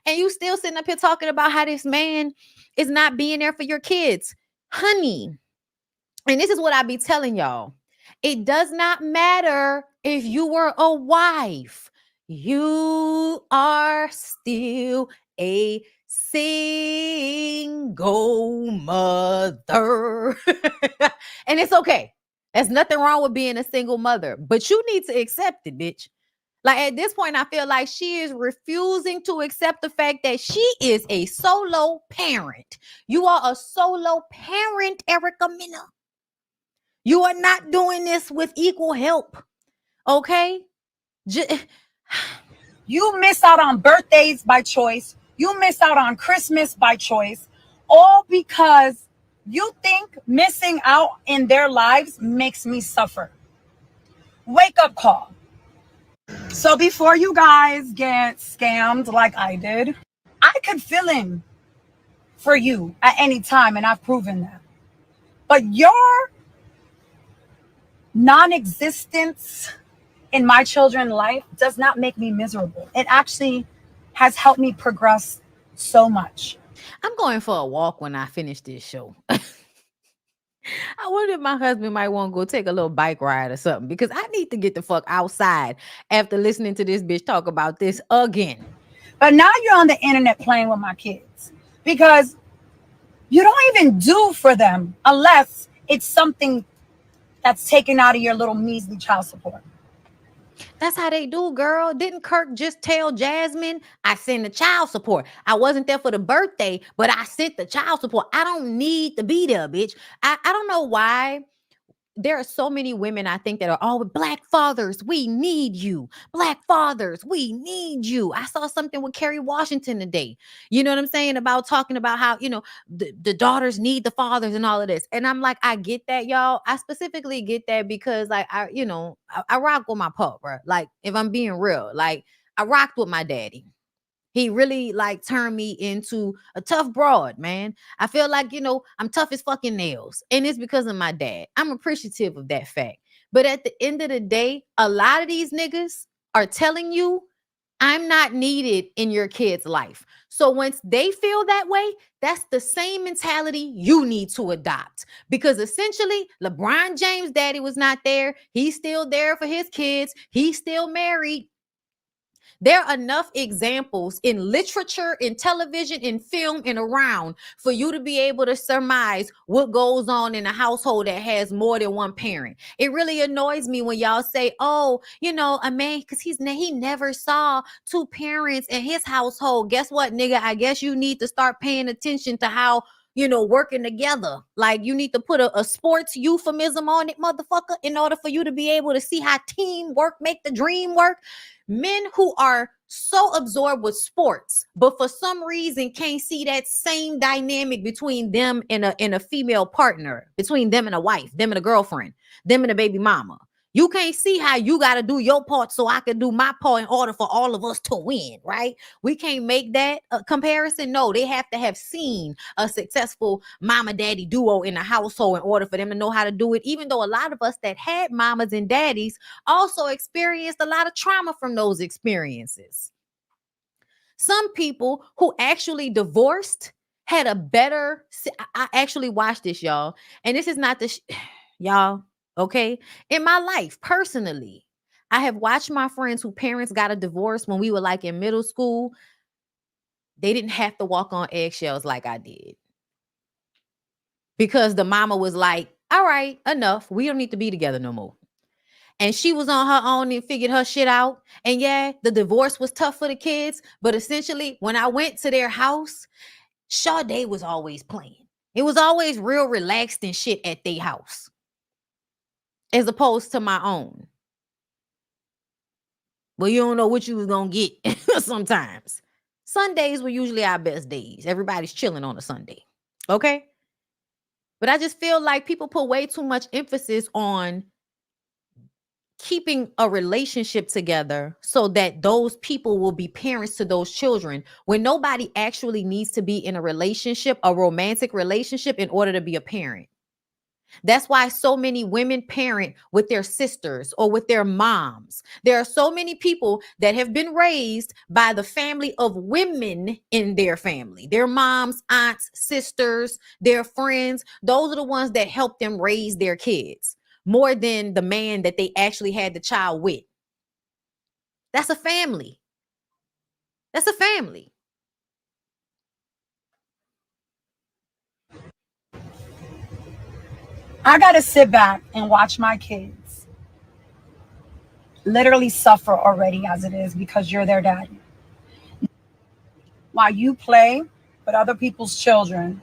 [SPEAKER 1] And you still sitting up here talking about how this man is not being there for your kids. Honey, and this is what I be telling y'all. It does not matter if you were a wife. You are still a single mother. And it's okay. There's nothing wrong with being a single mother, but you need to accept it, bitch. Like at this point, I feel like she is refusing to accept the fact that she is a solo parent. You are a solo parent, Erica Mena. You are not doing this with equal help. Okay?
[SPEAKER 3] You miss out on birthdays by choice. You miss out on Christmas by choice. All because you think missing out in their lives makes me suffer. Wake up call. So before you guys get scammed like I did, I could fill in for you at any time, and I've proven that. But your non-existence in my children's life does not make me miserable. It actually has helped me progress so much.
[SPEAKER 1] I'm going for a walk when I finish this show. I wonder if my husband might want to go take a little bike ride or something, because I need to get the fuck outside after listening to this bitch talk about this again.
[SPEAKER 3] But now you're on the internet playing with my kids because you don't even do for them unless it's something that's taken out of your little measly child support.
[SPEAKER 1] That's how they do, girl. Didn't Kirk just tell Jasmine, I send the child support? I wasn't there for the birthday, but I sent the child support. I don't need to be there, bitch. I don't know why. There are so many women, I think, that are all Black fathers. We need you. Black fathers, we need you. I saw something with Kerry Washington today. You know what I'm saying? About talking about how, the daughters need the fathers and all of this. And I'm like, I get that, y'all. I specifically get that because like, I rock with my pup, bro. Like if I'm being real, like I rocked with my daddy. He really like turned me into a tough broad, man. I feel like, I'm tough as fucking nails. And it's because of my dad. I'm appreciative of that fact. But at the end of the day, a lot of these niggas are telling you, I'm not needed in your kid's life. So once they feel that way, that's the same mentality you need to adopt. Because essentially, LeBron James' daddy was not there. He's still there for his kids. He's still married. There are enough examples in literature, in television, in film, and around for you to be able to surmise what goes on in a household that has more than one parent. It really annoys me when y'all say, oh, a man, because he never saw two parents in his household. Guess what, nigga? I guess you need to start paying attention to how working together. Like you need to put a sports euphemism on it, motherfucker, in order for you to be able to see how teamwork make the dream work. Men who are so absorbed with sports, but for some reason can't see that same dynamic between them and a female partner, between them and a wife, them and a girlfriend, them and a baby mama. You can't see how you got to do your part so I can do my part in order for all of us to win, right? We can't make that comparison. No, they have to have seen a successful mama daddy duo in a household in order for them to know how to do it. Even though a lot of us that had mamas and daddies also experienced a lot of trauma from those experiences. Some people who actually divorced had a better, I actually watched this, y'all. And this is not y'all. Okay. In my life, personally, I have watched my friends whose parents got a divorce when we were like in middle school. They didn't have to walk on eggshells like I did. Because the mama was like, all right, enough. We don't need to be together no more. and she was on her own and figured her shit out. And yeah, the divorce was tough for the kids, but essentially when I went to their house, Sade was always playing. It was always real relaxed and shit at their house, as opposed to my own. Well, you don't know what you was gonna get sometimes. Sundays were usually our best days. Everybody's chilling on a Sunday. Okay? But I just feel like people put way too much emphasis on keeping a relationship together so that those people will be parents to those children, when nobody actually needs to be in a relationship, a romantic relationship, in order to be a parent. That's why so many women parent with their sisters or with their moms. There are so many people that have been raised by the family of women in their family. Their moms, aunts, sisters, their friends. Those are the ones that help them raise their kids more than the man that they actually had the child with. That's a family. That's a family.
[SPEAKER 3] I got to sit back and watch my kids literally suffer already as it is because you're their daddy. While you play with other people's children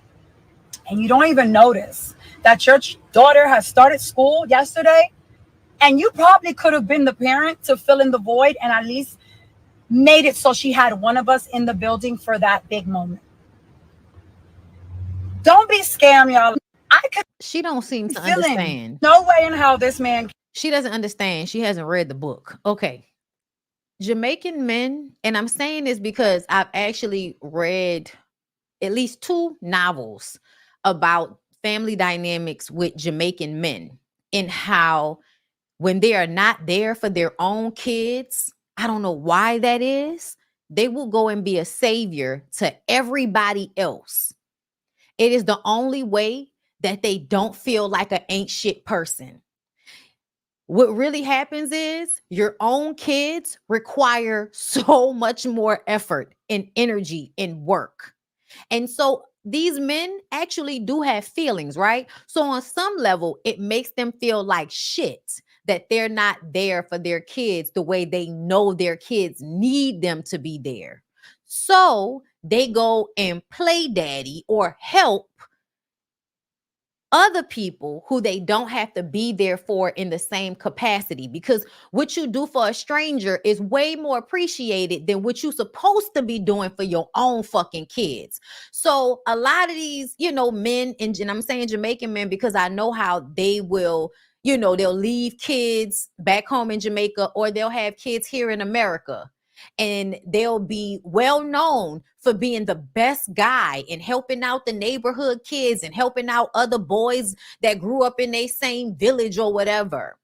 [SPEAKER 3] and you don't even notice that your daughter has started school yesterday, and you probably could have been the parent to fill in the void and at least made it so she had one of us in the building for that big moment. Don't be scammed, y'all.
[SPEAKER 1] She don't seem to understand.
[SPEAKER 3] No way in hell this man.
[SPEAKER 1] She doesn't understand. She hasn't read the book. Okay. Jamaican men, and I'm saying this because I've actually read at least 2 novels about family dynamics with Jamaican men, and how when they are not there for their own kids, I don't know why that is, they will go and be a savior to everybody else. It is the only way that they don't feel like an ain't shit person. What really happens is your own kids require so much more effort and energy and work. And so these men actually do have feelings, right? So on some level, it makes them feel like shit that they're not there for their kids the way they know their kids need them to be there. So they go and play daddy or help other people who they don't have to be there for in the same capacity, because what you do for a stranger is way more appreciated than what you're supposed to be doing for your own fucking kids. So a lot of these, men, and I'm saying Jamaican men because I know how they will, they'll leave kids back home in Jamaica, or they'll have kids here in America. And they'll be well known for being the best guy and helping out the neighborhood kids and helping out other boys that grew up in their same village or whatever.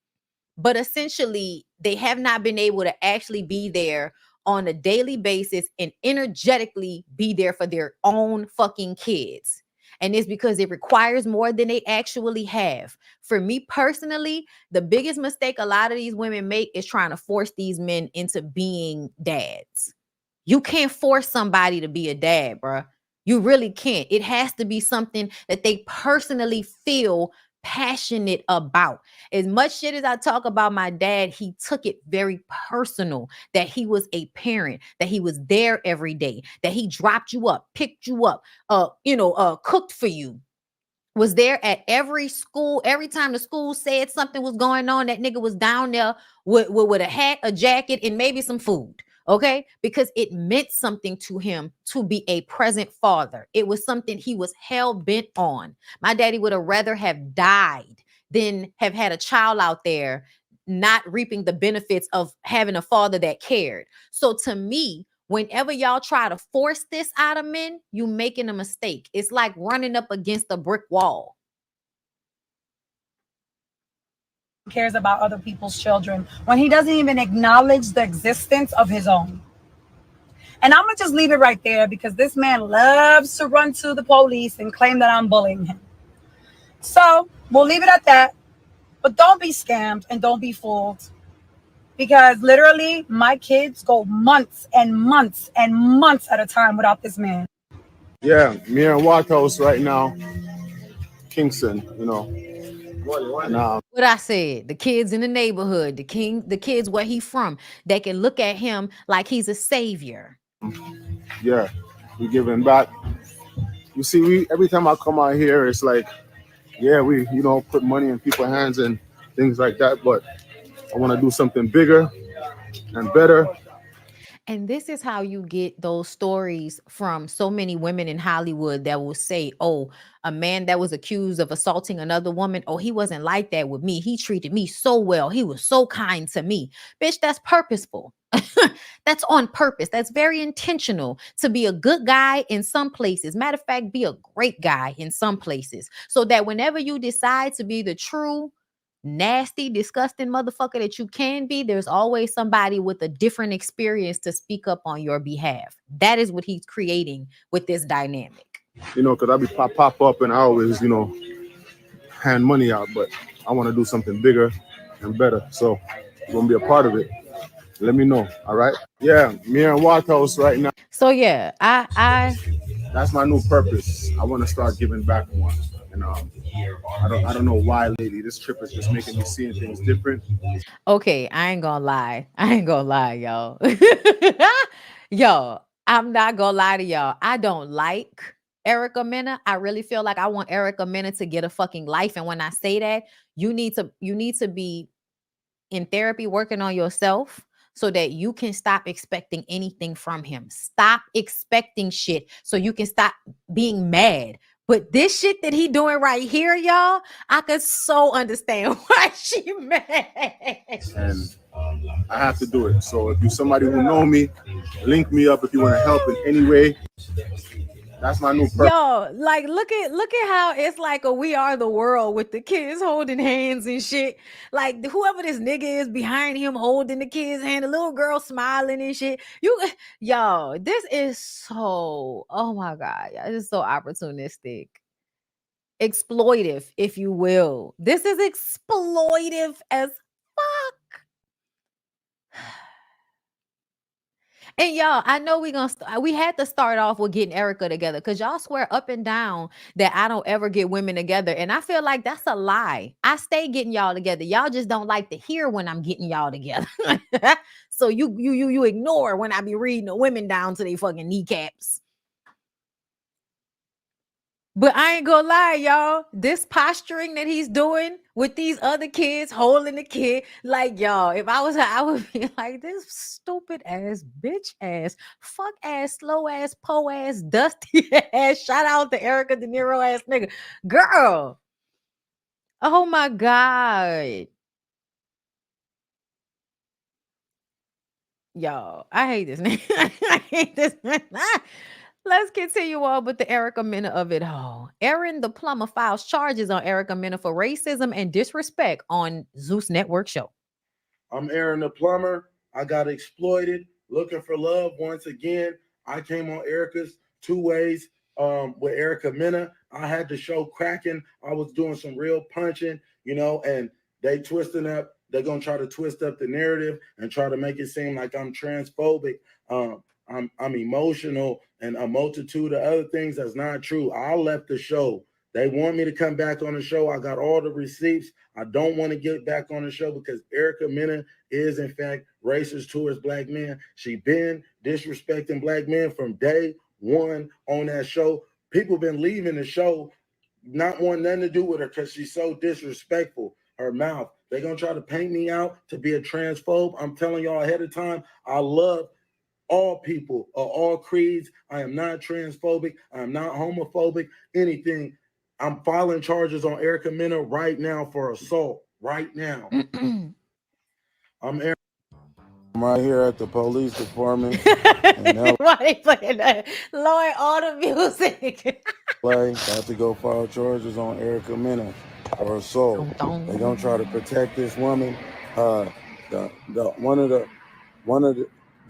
[SPEAKER 1] But essentially, they have not been able to actually be there on a daily basis and energetically be there for their own fucking kids. And it's because it requires more than they actually have. For me personally, the biggest mistake a lot of these women make is trying to force these men into being dads. You can't force somebody to be a dad, bro. You really can't. It has to be something that they personally feel passionate about. As much shit as I talk about my dad, he took it very personal that he was a parent, that he was there every day, that he dropped you up, picked you up, cooked for you, was there at every school. Every time the school said something was going on, that nigga was down there with a hat, a jacket, and maybe some food. Okay, because it meant something to him to be a present father. It was something he was hell bent on. My daddy would have rather have died than have had a child out there not reaping the benefits of having a father that cared. So to me, whenever y'all try to force this out of men, you making a mistake. It's like running up against a brick wall.
[SPEAKER 3] Cares about other people's children when he doesn't even acknowledge the existence of his own. And I'm gonna just leave it right there because this man loves to run to the police and claim that I'm bullying him. So we'll leave it at that. But don't be scammed and don't be fooled, because literally my kids go months and months and months at a time without this man.
[SPEAKER 4] Yeah, me in White House right now, Kingston, And,
[SPEAKER 1] What what I said, the kids in the neighborhood, the kids where he from, they can look at him like he's a savior.
[SPEAKER 4] Yeah, we giving back. You see, we every time I come out here, it's like, yeah, we put money in people's hands and things like that. But I want to do something bigger and better.
[SPEAKER 1] And this is how you get those stories from so many women in Hollywood that will say, oh, a man that was accused of assaulting another woman, oh, he wasn't like that with me. He treated me so well. He was so kind to me. Bitch, that's purposeful. That's on purpose. That's very intentional to be a good guy in some places. Matter of fact, be a great guy in some places. So that whenever you decide to be the true nasty, disgusting motherfucker that you can be, there's always somebody with a different experience to speak up on your behalf. That is what he's creating with this dynamic.
[SPEAKER 4] Because I be pop up and I always, hand money out, but I want to do something bigger and better. So you're going to be a part of it. Let me know. All right. Yeah. Me and Waterhouse right now.
[SPEAKER 1] So yeah,
[SPEAKER 4] That's my new purpose. I want to start giving back more. And I don't know why, lady. This trip is just making me seeing things different.
[SPEAKER 1] okay, I ain't gonna lie. Y'all. Yo, I'm not gonna lie to y'all. I don't like Erica Mena. I really feel like I want Erica Mena to get a fucking life. And when I say that, you need to be in therapy working on yourself so that you can stop expecting anything from him. Stop expecting shit so you can stop being mad. But this shit that he doing right here, y'all, I could so understand why she mad.
[SPEAKER 4] And I have to do it. So if you're somebody who know me, link me up if you want to help in any way. That's my new purpose.
[SPEAKER 1] Yo, like look at how it's like a We Are the World with the kids holding hands and shit. Like whoever this nigga is behind him holding the kid's hand, the little girl smiling and shit. Yo, this is so, oh my God, this is so opportunistic. Exploitive, if you will. This is exploitive as fuck. And y'all, I know we had to start off with getting Erica together because y'all swear up and down that I don't ever get women together. And I feel like that's a lie. I stay getting y'all together. Y'all just don't like to hear when I'm getting y'all together. So you ignore when I be reading the women down to their fucking kneecaps. But I ain't gonna lie, y'all. This posturing that he's doing with these other kids holding the kid, like y'all, if I was her, I would be like, this stupid ass, bitch ass, fuck ass, slow ass, po ass, dusty ass. Shout out to Erica De Niro ass nigga. Girl. Oh my God. Y'all, I hate this nigga. I hate this man. Let's continue on with the Erica Mena of it all. Aaron the plumber files charges on Erica Mena for racism and disrespect on Zeus Network show.
[SPEAKER 5] I'm Aaron the plumber. I got exploited, looking for love once again. I came on Erica's 2 ways with Erica Mena. I had the show cracking. I was doing some real punching, and they twisting up. They're going to try to twist up the narrative and try to make it seem like I'm transphobic. I'm emotional and a multitude of other things that's not true. I left the show. They want me to come back on the show. I got all the receipts. I don't want to get back on the show because Erica Mena is, in fact, racist towards black men. She been disrespecting black men from day one on that show. People been leaving the show, not wanting nothing to do with her because she's so disrespectful. Her mouth. They're going to try to paint me out to be a transphobe. I'm telling y'all ahead of time, I love all people of all creeds. I am not transphobic. I am not homophobic, anything. I'm filing charges on Erica Mena right now for assault. Right now. I'm right here at the police department.
[SPEAKER 1] Why they playing that? Lord, all the music.
[SPEAKER 5] Got to go file charges on Erica Mena for assault. They're gonna try to protect this woman. One of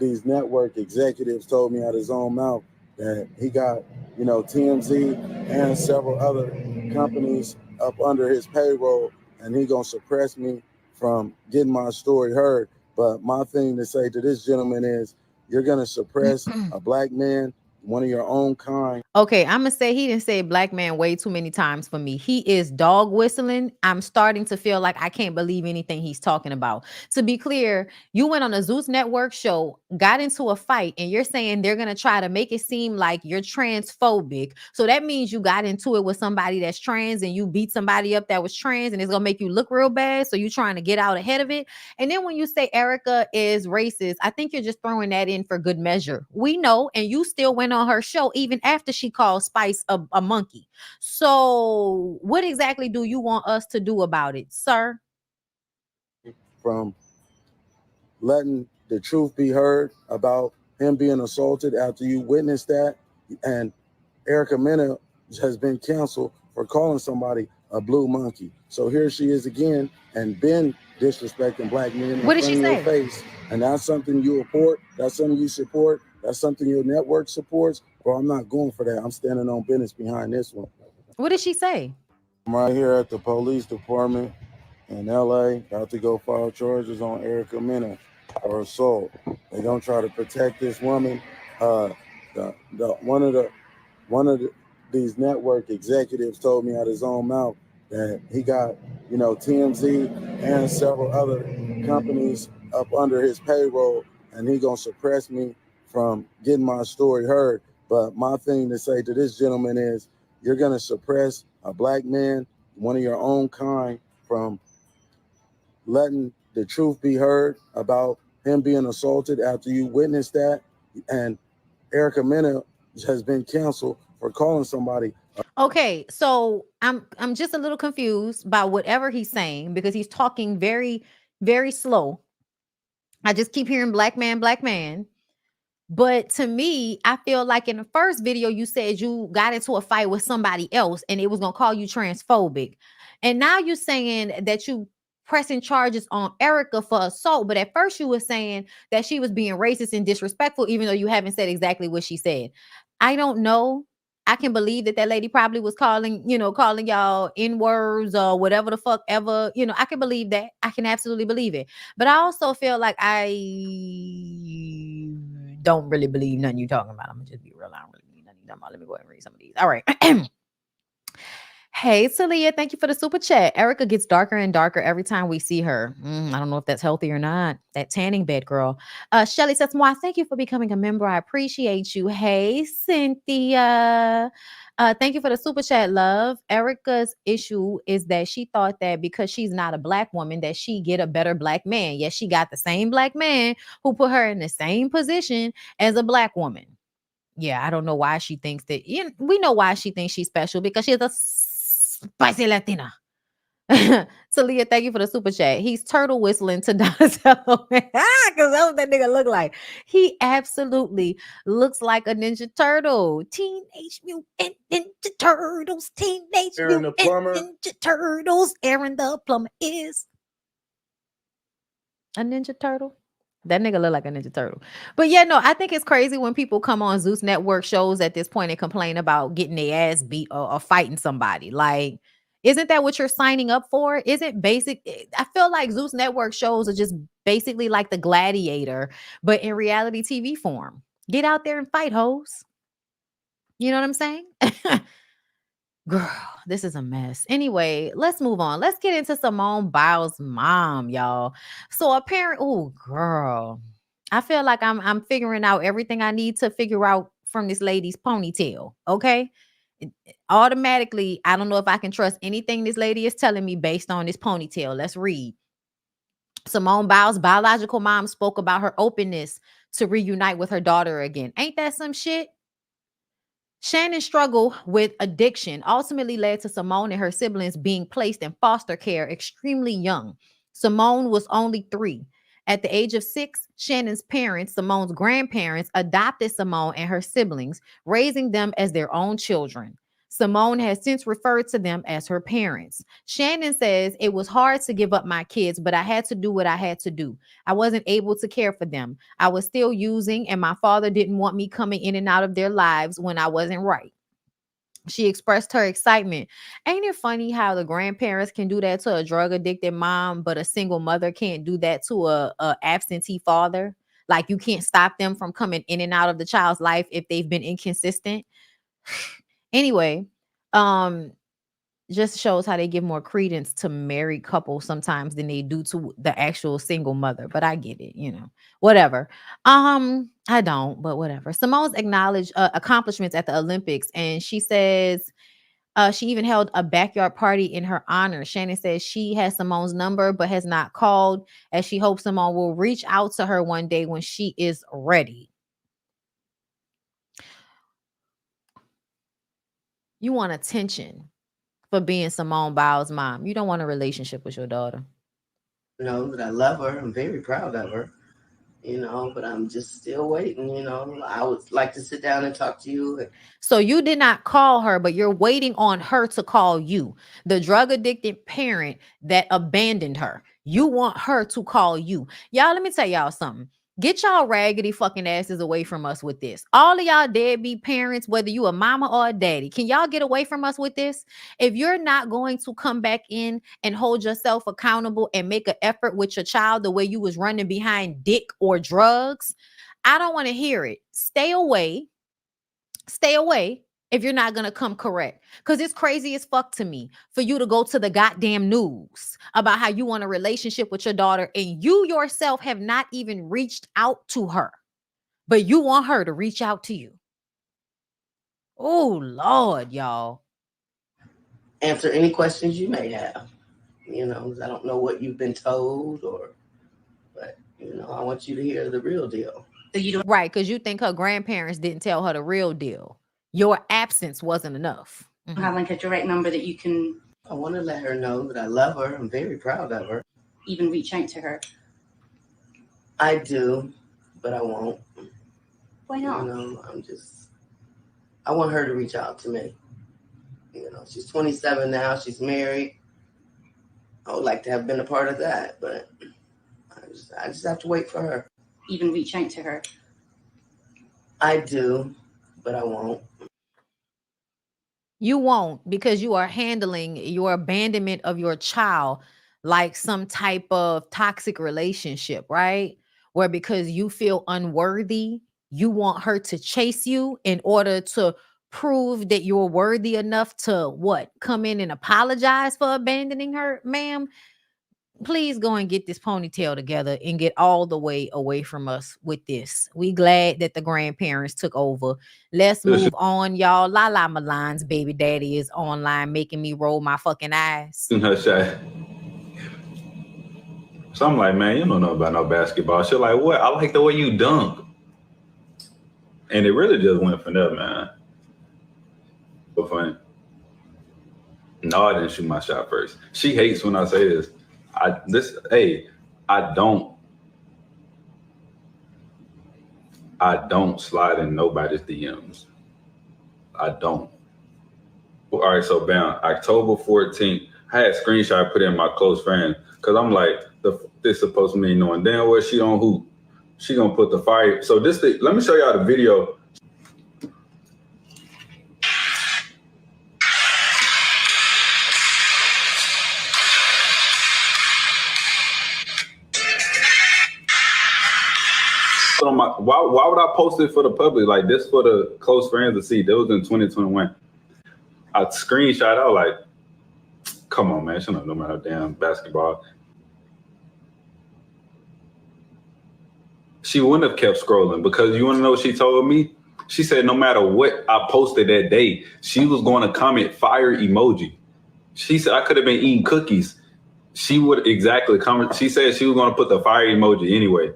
[SPEAKER 5] these network executives told me out his own mouth that he got, TMZ and several other companies up under his payroll, and he gonna suppress me from getting my story heard. But my thing to say to this gentleman is, you're gonna suppress a black man one of your own kind.
[SPEAKER 1] Okay, I'm gonna say he didn't say black man way too many times for me. He is dog whistling. I'm starting to feel like I can't believe anything he's talking about. To be clear, you went on a Zeus Network show, got into a fight, and you're saying they're gonna try to make it seem like you're transphobic. So that means you got into it with somebody that's trans and you beat somebody up that was trans, and it's gonna make you look real bad. So you're trying to get out ahead of it. And then when you say Erica is racist, I think you're just throwing that in for good measure. We know, and you still went on her show even after she called Spice a monkey. So what exactly do you want us to do about it, sir?
[SPEAKER 5] From letting the truth be heard about him being assaulted after you witnessed that. And Erica Mena has been canceled for calling somebody a blue monkey. So here she is again and been disrespecting black men in
[SPEAKER 1] What did
[SPEAKER 5] front
[SPEAKER 1] she
[SPEAKER 5] of your
[SPEAKER 1] say?
[SPEAKER 5] face. And that's something you report. That's something you support. That's something your network supports. Well, I'm not going for that. I'm standing on business behind this one.
[SPEAKER 1] What did she say?
[SPEAKER 5] I'm right here at the police department in LA, about to go file charges on Erica Mena for assault. They're gonna try to protect this woman. One of these network executives told me out his own mouth that he got, TMZ and several other companies up under his payroll, and he gonna suppress me from getting my story heard. But my thing to say to this gentleman is, you're gonna suppress a black man, one of your own kind, from letting the truth be heard about him being assaulted after you witnessed that. And Erica Mena has been canceled for calling somebody.
[SPEAKER 1] Okay, so I'm just a little confused by whatever he's saying because he's talking very, very slow. I just keep hearing black man, black man. But to me, I feel like in the first video, you said you got into a fight with somebody else and it was going to call you transphobic. And now you're saying that you pressing charges on Erica for assault. But at first you were saying that she was being racist and disrespectful, even though you haven't said exactly what she said. I don't know. I can believe that that lady probably was calling y'all N-words or whatever the fuck ever. I can believe that. I can absolutely believe it. But I also feel like I don't really believe nothing you talking about. I'm gonna just be real. I don't really believe nothing you talking about. Let me go ahead and read some of these. All right. Hey, Talia, thank you for the super chat. Erica gets darker and darker every time we see her. I don't know if that's healthy or not. That tanning bed, girl. Shelly says, "Moi, thank you for becoming a member. I appreciate you." Hey, Cynthia. Thank you for the super chat, love. Erica's issue is that she thought that because she's not a black woman, that she get a better black man. Yes, she got the same black man who put her in the same position as a black woman. Yeah, I don't know why she thinks that. We know why she thinks she's special because she's a spicy Latina. Talia, thank you for the super chat. He's turtle whistling to Donatello. Because that's what that nigga look like. He absolutely looks like a Ninja Turtle. Teenage Mutant Ninja Turtles. Teenage
[SPEAKER 5] Aaron the
[SPEAKER 1] Mutant
[SPEAKER 5] plumber.
[SPEAKER 1] Ninja Turtles. Aaron the plumber is a Ninja Turtle. That nigga look like a Ninja Turtle. But yeah, no, I think it's crazy when people come on Zeus Network shows at this point and complain about getting their ass beat or fighting somebody. Like, isn't that what you're signing up for? Isn't basic? I feel like Zeus Network shows are just basically like the Gladiator, but in reality TV form. Get out there and fight, hoes. You know what I'm saying? Girl, this is a mess. Anyway, let's move on. Let's get into Simone Biles' mom, y'all. So apparently, oh girl, I feel like I'm figuring out everything I need to figure out from this lady's ponytail. Okay. Automatically, I don't know if I can trust anything this lady is telling me based on this ponytail. Let's read. Simone Biles' biological mom spoke about her openness to reunite with her daughter again. Ain't that some shit? Shannon's struggle with addiction ultimately led to Simone and her siblings being placed in foster care extremely young. Simone was only 3. At the age of 6, Shannon's parents, Simone's grandparents, adopted Simone and her siblings, raising them as their own children. Simone has since referred to them as her parents. Shannon says, "It was hard to give up my kids, but I had to do what I had to do. I wasn't able to care for them. I was still using, and my father didn't want me coming in and out of their lives when I wasn't right." She expressed her excitement. Ain't it funny how the grandparents can do that to a drug addicted mom, but a single mother can't do that to a absentee father? Like, you can't stop them from coming in and out of the child's life if they've been inconsistent. Anyway, just shows how they give more credence to married couples sometimes than they do to the actual single mother. But I get it, whatever. I don't, but whatever. Simone's acknowledged accomplishments at the Olympics, and she says she even held a backyard party in her honor. Shannon says she has Simone's number but has not called, as she hopes Simone will reach out to her one day when she is ready. You want attention for being Simone Biles' mom. You don't want a relationship with your daughter.
[SPEAKER 6] Know that I love her. I'm very proud of her, but I'm just still waiting. I would like to sit down and talk to you.
[SPEAKER 1] So you did not call her, but you're waiting on her to call you, the drug addicted parent that abandoned her. You want her to call you. Y'all, let me tell y'all something. Get y'all raggedy fucking asses away from us with this. All of y'all deadbeat parents, whether you a mama or a daddy, can y'all get away from us with this? If you're not going to come back in and hold yourself accountable and make an effort with your child the way you was running behind dick or drugs, I don't want to hear it. Stay away. Stay away if you're not going to come correct. Because it's crazy as fuck to me for you to go to the goddamn news about how you want a relationship with your daughter and you yourself have not even reached out to her, but you want her to reach out to you. Oh, Lord, y'all.
[SPEAKER 6] Answer any questions you may have. I don't know what you've been told but I want you to hear the real deal.
[SPEAKER 1] So you don't, right, because you think her grandparents didn't tell her the real deal. Your absence wasn't enough.
[SPEAKER 7] Mm-hmm. Have like a direct number that you can.
[SPEAKER 6] I want to let her know that I love her. I'm very proud of her.
[SPEAKER 7] Even reach out to her.
[SPEAKER 6] I do, but I won't.
[SPEAKER 7] Why not?
[SPEAKER 6] I want her to reach out to me. She's 27 now. She's married. I would like to have been a part of that, but I just have to wait for her.
[SPEAKER 7] Even reach out to her.
[SPEAKER 6] I do, but I won't.
[SPEAKER 1] You won't, because you are handling your abandonment of your child like some type of toxic relationship, right? Where because you feel unworthy, you want her to chase you in order to prove that you're worthy enough to come in and apologize for abandoning her. Ma'am, please go and get this ponytail together and get all the way away from us with this. We glad that the grandparents took over. Let's move on, y'all. Lala Milan's baby daddy is online making me roll my fucking eyes.
[SPEAKER 8] So I'm like, man, you don't know about no basketball. She's like, what? I like the way you dunk. And it really just went from there, man. But funny. No, I didn't shoot my shot first. She hates when I say this. I don't slide in nobody's DMs. I don't. All right, so bam, October 14th, I had a screenshot put in my close friend because I'm like, this supposed to mean knowing damn well she on hoop. She gonna put the fire. So let me show y'all the video. Why would I post it for the public? Like this for the close friends to see. That was in 2021. I screenshot. I was like, come on, man. She don't know about no damn basketball. She wouldn't have kept scrolling because you want to know what she told me? She said no matter what I posted that day, she was going to comment fire emoji. She said I could have been eating cookies. She would exactly comment. She said she was going to put the fire emoji anyway.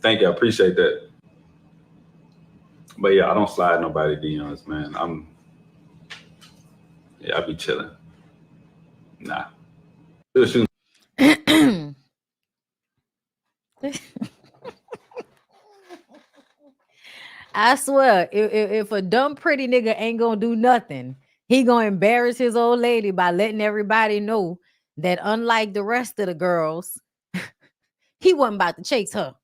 [SPEAKER 8] Thank you. I appreciate that. But yeah, I don't slide nobody DMs, man. I be chilling. Nah.
[SPEAKER 1] I swear, if a dumb pretty nigga ain't gonna do nothing, he gonna embarrass his old lady by letting everybody know that unlike the rest of the girls, he wasn't about to chase her.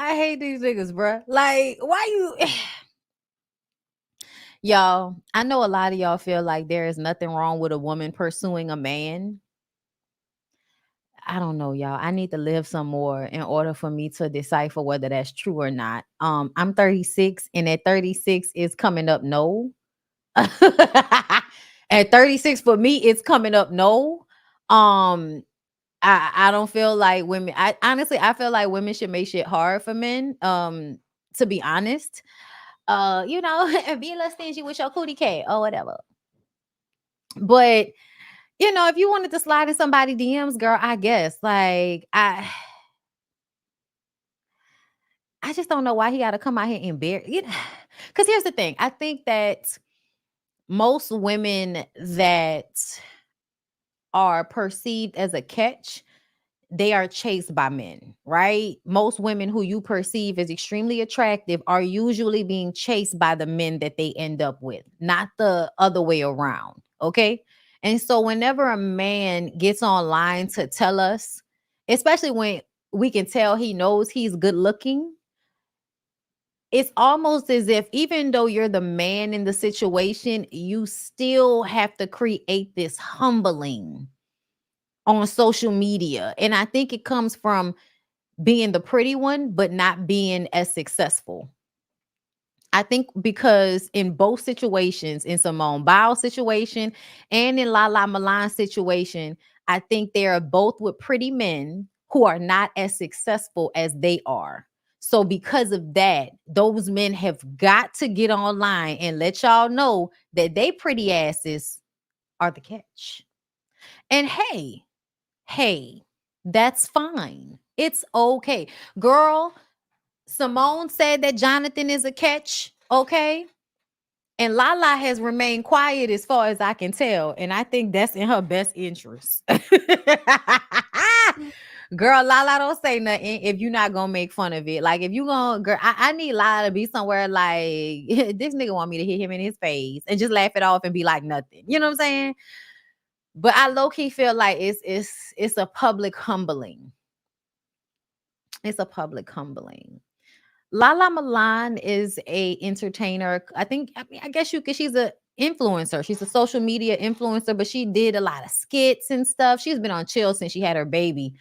[SPEAKER 1] I hate these niggas, bruh. Like, why you... Y'all, I know a lot of y'all feel like there is nothing wrong with a woman pursuing a man. I don't know, y'all. I need to live some more in order for me to decipher whether that's true or not. I'm 36, and at 36 is coming up no. At 36 for me, it's coming up no. Um, I don't feel like women. I honestly, I feel like women should make shit hard for men. To be honest, you know, be a little stingy with your cootie cat or whatever. But you know, if you wanted to slide in somebody DMs, girl, I guess. Like I just don't know why he got to come out here and bear it. Because here's the thing. I think that most women that are perceived as a catch, they are chased by men, right? Most women who you perceive as extremely attractive are usually being chased by the men that they end up with, not the other way around. Okay. And so whenever a man gets online to tell us, especially when we can tell he knows he's good looking, it's almost as if even though you're the man in the situation, you still have to create this humbling on social media. And I think it comes from being the pretty one, but not being as successful. I think because in both situations, in Simone Biles situation and in Lala Milan situation, I think they are both with pretty men who are not as successful as they are. So because of that, those men have got to get online and let y'all know that they pretty asses are the catch. And hey, that's fine. It's okay. Girl, Simone said that Jonathan is a catch, okay? And Lala has remained quiet as far as I can tell. And I think that's in her best interest. Girl, Lala, don't say nothing if you're not gonna make fun of it. Like, if you gonna, girl, I need Lala to be somewhere like, this nigga want me to hit him in his face and just laugh it off and be like nothing. You know what I'm saying? But I low-key feel like it's a public humbling. It's a public humbling. Lala Milan is a entertainer. I guess she's a influencer. She's a social media influencer, but she did a lot of skits and stuff. She's been on chill since she had her baby.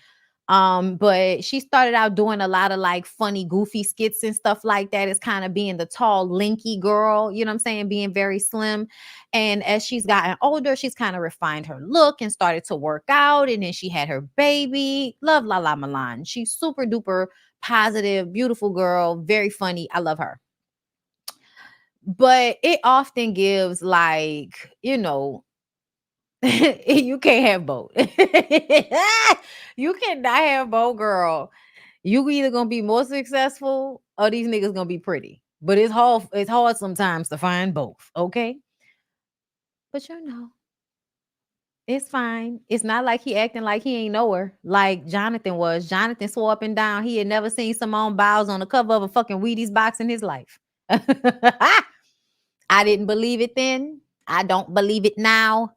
[SPEAKER 1] But she started out doing a lot of like funny, goofy skits and stuff like that. It's kind of being the tall, lanky girl, you know what I'm saying? Being very slim. And as she's gotten older, she's kind of refined her look and started to work out. And then she had her baby. Love Lala Milan. She's super duper positive, beautiful girl, very funny. I love her. But it often gives like, you know, you can't have both. You cannot have both, girl. You either gonna be more successful or these niggas gonna be pretty. But it's hard sometimes to find both, okay? But you know, it's fine. It's not like he acting like he ain't know her, like Jonathan was. Jonathan swore up and down he had never seen Simone Biles on the cover of a fucking Wheaties box in his life. I didn't believe it then. I don't believe it now.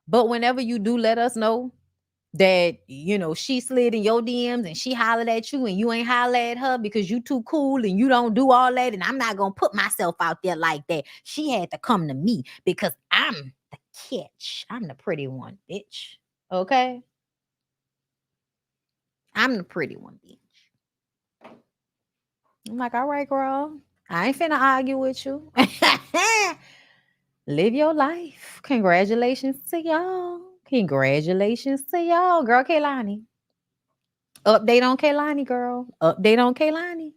[SPEAKER 1] But whenever you do let us know that, you know, she slid in your DMs and she hollered at you and you ain't holler at her because you too cool and you don't do all that, and I'm not going to put myself out there like that. She had to come to me because I'm the catch. I'm the pretty one, bitch. Okay? I'm the pretty one, bitch. I'm like, all right, girl. I ain't finna argue with you. Live your life. Congratulations to y'all. Congratulations to y'all, girl. Kehlani. Update on Kehlani, girl. Update on Kehlani.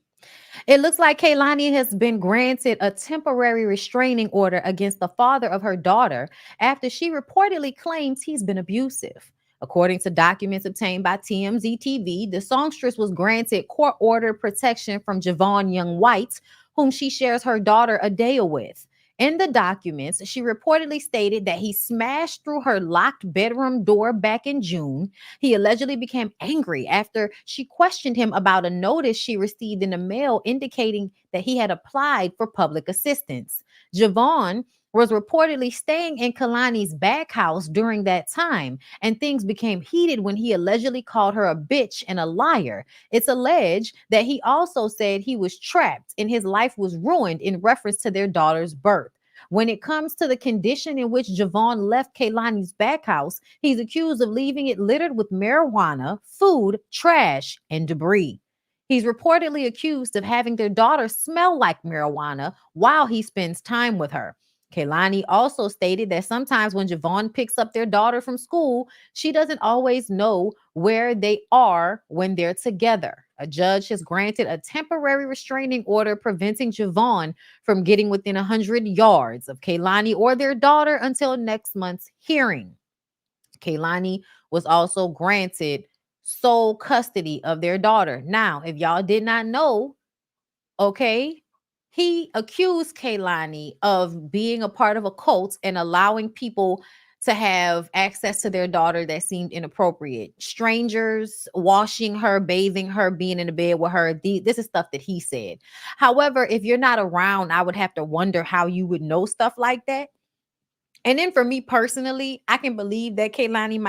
[SPEAKER 1] It looks like Khelani has been granted a temporary restraining order against the father of her daughter after she reportedly claims he's been abusive. According to documents obtained by TMZ TV, the songstress was granted court-ordered protection from Javon Young White, whom she shares her daughter Adea with. In the documents, she reportedly stated that he smashed through her locked bedroom door back in June. He allegedly became angry after she questioned him about a notice she received in the mail indicating that he had applied for public assistance. Javon was reportedly staying in Khelani's back house during that time, and things became heated when he allegedly called her a bitch and a liar. It's alleged that he also said he was trapped and his life was ruined in reference to their daughter's birth. When it comes to the condition in which Javon left Kehlani's back house, he's accused of leaving it littered with marijuana, food, trash, and debris. He's reportedly accused of having their daughter smell like marijuana while he spends time with her. Khelani also stated that sometimes when Javon picks up their daughter from school, she doesn't always know where they are when they're together. A judge has granted a temporary restraining order preventing Javon from getting within 100 yards of Khelani or their daughter until next month's hearing. Khelani was also granted sole custody of their daughter. Now, if y'all did not know, okay, he accused Khelani of being a part of a cult and allowing people to have access to their daughter that seemed inappropriate. Strangers washing her, bathing her, being in the bed with her. This is stuff that he said. However, if you're not around, I would have to wonder how you would know stuff like that. And then for me personally, I can believe that Khelani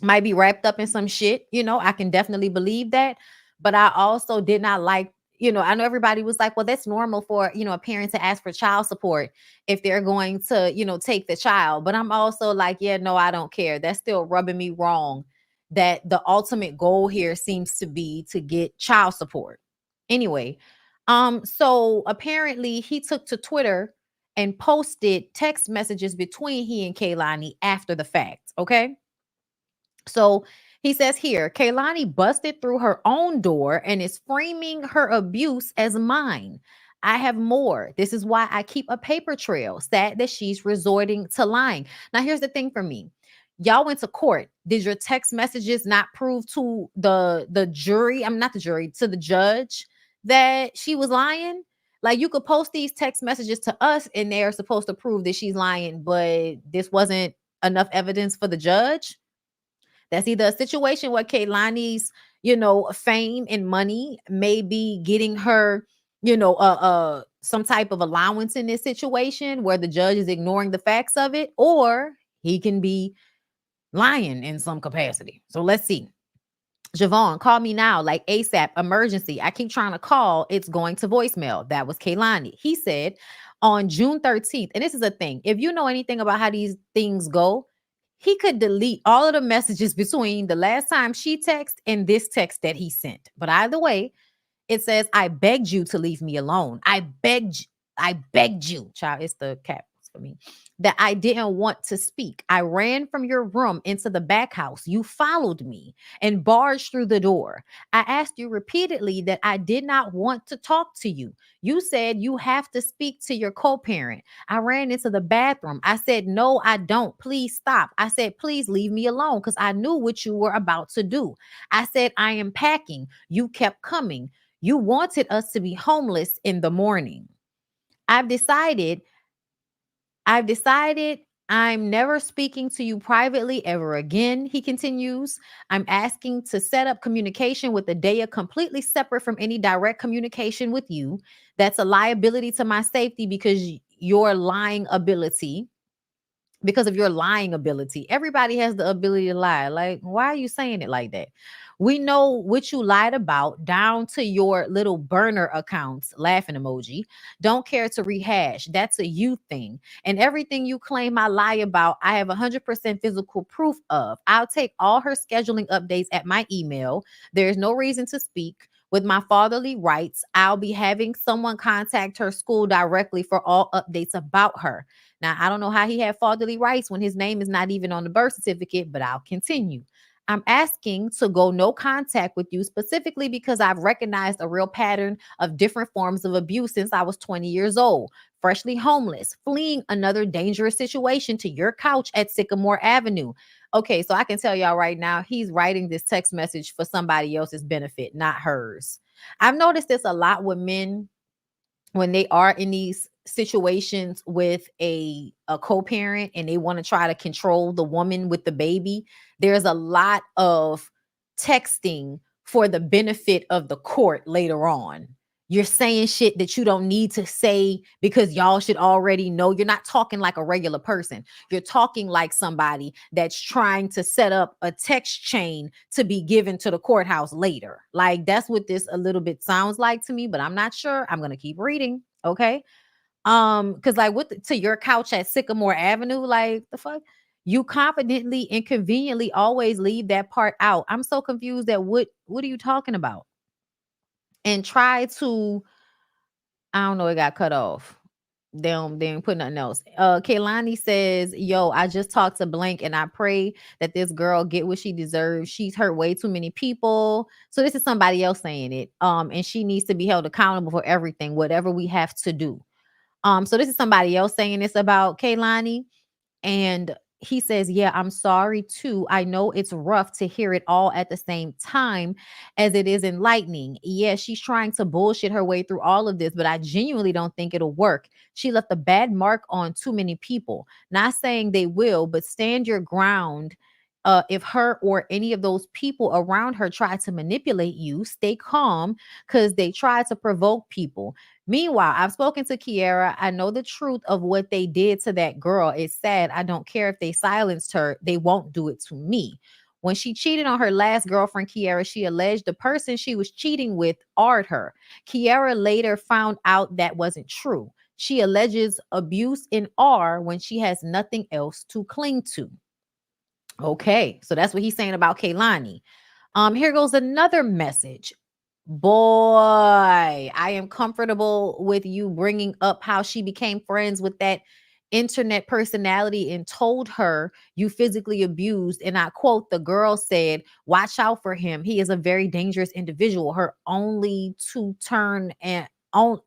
[SPEAKER 1] might be wrapped up in some shit. You know, I can definitely believe that. But I also did not like, you know, I know everybody was like, well, that's normal for, you know, a parent to ask for child support if they're going to, you know, take the child. But I'm also like, yeah, no, I don't care. That's still rubbing me wrong that the ultimate goal here seems to be to get child support. Anyway, so apparently he took to Twitter and posted text messages between he and Khelani after the fact. Okay. So he says here, Khelani busted through her own door and is framing her abuse as mine. I have more. This is why I keep a paper trail. Sad that she's resorting to lying. Now, here's the thing for me. Y'all went to court. Did your text messages not prove to the jury? I'm not the jury, to the judge that she was lying? Like, you could post these text messages to us and they're supposed to prove that she's lying, but this wasn't enough evidence for the judge. That's either a situation where Kehlani's, you know, fame and money may be getting her, you know, some type of allowance in this situation where the judge is ignoring the facts of it, or he can be lying in some capacity. So let's see. Javon, call me now, like ASAP, emergency. I keep trying to call. It's going to voicemail. That was Khelani. He said on June 13th, and this is a thing. If you know anything about how these things go, he could delete all of the messages between the last time she texted and this text that he sent. But either way, it says, I begged you to leave me alone. I begged you, child. It's the caps for me. That I didn't want to speak. I ran from your room into the back house. You followed me and barged through the door. I asked you repeatedly that I did not want to talk to you. You said you have to speak to your co-parent. I ran into the bathroom. I said, no, I don't. Please stop. I said, please leave me alone because I knew what you were about to do. I said, I am packing. You kept coming. You wanted us to be homeless in the morning. I've decided I'm never speaking to you privately ever again, he continues. I'm asking to set up communication with Adea completely separate from any direct communication with you. That's a liability to my safety because your lying ability. Because of your lying ability. Everybody has the ability to lie. Like, why are you saying it like that? We know what you lied about down to your little burner accounts, laughing emoji. Don't care to rehash. That's a you thing. And everything you claim I lie about, I have 100% physical proof of. I'll take all her scheduling updates at my email. There's no reason to speak. With my fatherly rights, I'll be having someone contact her school directly for all updates about her. Now, I don't know how he had fatherly rights when his name is not even on the birth certificate, but I'll continue. I'm asking to go no contact with you specifically because I've recognized a real pattern of different forms of abuse since I was 20 years old, freshly homeless, fleeing another dangerous situation to your couch at Sycamore Avenue. Okay, so I can tell y'all right now, he's writing this text message for somebody else's benefit, not hers. I've noticed this a lot with men when they are in these situations with a co-parent and they want to try to control the woman with the baby. There's a lot of texting for the benefit of the court later on. You're saying shit that you don't need to say because y'all should already know. You're not talking like a regular person. You're talking like somebody that's trying to set up a text chain to be given to the courthouse later. Like, that's what this a little bit sounds like to me, but I'm not sure. I'm going to keep reading. Okay. Because like to your couch at Sycamore Avenue, like the fuck, you confidently and conveniently always leave that part out. I'm so confused at what are you talking about? And try to, I don't know, it got cut off. They didn't put nothing else. Khelani says, yo, I just talked to Blank and I pray that this girl get what she deserves. She's hurt way too many people. So this is somebody else saying it. And she needs to be held accountable for everything, whatever we have to do. So this is somebody else saying this about Khelani. And he says, yeah, I'm sorry too. I know it's rough to hear it all at the same time as it is enlightening. Yeah, she's trying to bullshit her way through all of this, but I genuinely don't think it'll work. She left a bad mark on too many people. Not saying they will, but stand your ground. If her or any of those people around her try to manipulate you, stay calm because they try to provoke people. Meanwhile, I've spoken to Kiara. I know the truth of what they did to that girl. It's sad. I don't care if they silenced her. They won't do it to me. When she cheated on her last girlfriend, Kiara, she alleged the person she was cheating with AR'd her. Kiara later found out that wasn't true. She alleges abuse in R when she has nothing else to cling to. Okay, so that's what he's saying about Kehlani. Here goes another message. Boy, I am comfortable with you bringing up how she became friends with that internet personality and told her you physically abused. And I quote, the girl said, watch out for him. He is a very dangerous individual. Her only to turn and on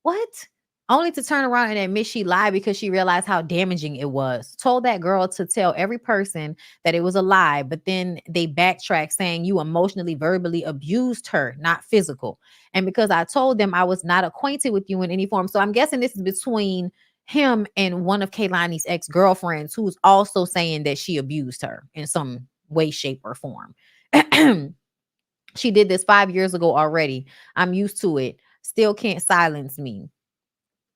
[SPEAKER 1] what? Only to turn around and admit she lied because she realized how damaging it was. Told that girl to tell every person that it was a lie, but then they backtracked saying you emotionally, verbally abused her, not physical. And because I told them I was not acquainted with you in any form. So I'm guessing this is between him and one of Kehlani's ex-girlfriends who's also saying that she abused her in some way, shape, or form. She did this 5 years ago already. I'm used to it. Still can't silence me.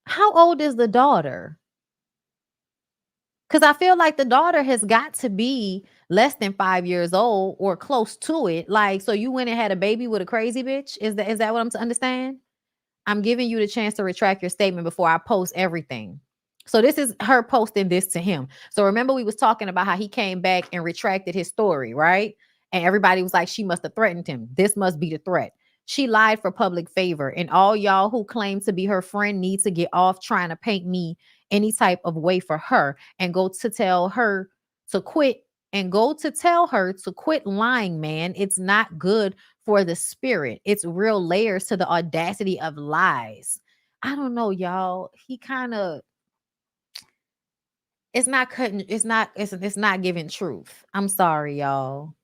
[SPEAKER 1] How old is the daughter? Because I feel like the daughter has got to be less than 5 years old or close to it. Like, so you went and had a baby with a crazy bitch? Is that what I'm to understand? I'm giving you the chance to retract your statement before I post everything. So this is her posting this to him. So remember we was talking about how he came back and retracted his story, right? And everybody was like, she must have threatened him. This must be the threat. She lied for public favor. And all y'all who claim to be her friend need to get off trying to paint me any type of way for her and go to tell her to quit and go to tell her to quit lying, man. It's not good for the spirit. It's real layers to the audacity of lies. I don't know, y'all. He kind of, it's not cutting, it's not giving truth. I'm sorry, y'all.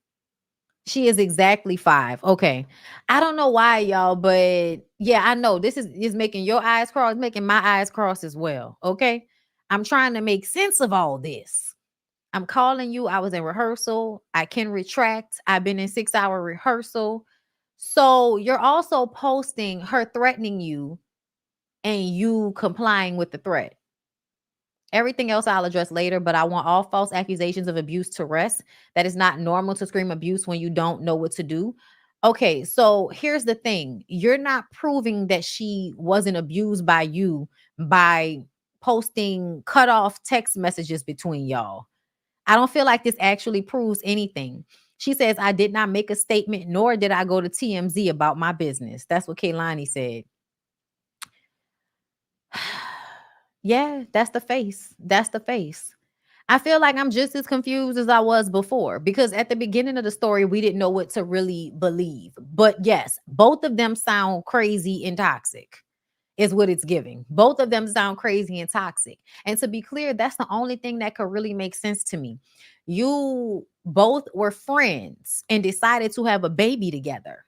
[SPEAKER 1] She is exactly 5. Okay. I don't know why, y'all, but yeah, I know this is making your eyes cross, making my eyes cross as well. Okay. I'm trying to make sense of all this. I'm calling you. I was in rehearsal. I can retract. I've been in 6-hour rehearsal. So you're also posting her threatening you and you complying with the threat. Everything else I'll address later, but I want all false accusations of abuse to rest. That is not normal to scream abuse when you don't know what to do. Okay, so here's the thing. You're not proving that she wasn't abused by you by posting cut off text messages between y'all. I don't feel like this actually proves anything. She says, I did not make a statement, nor did I go to TMZ about my business. That's what Khelani said. Yeah, that's the face. That's the face. I feel like I'm just as confused as I was before because at the beginning of the story, we didn't know what to really believe. But yes, both of them sound crazy and toxic, is what it's giving. Both of them sound crazy and toxic. And to be clear, that's the only thing that could really make sense to me. You both were friends and decided to have a baby together.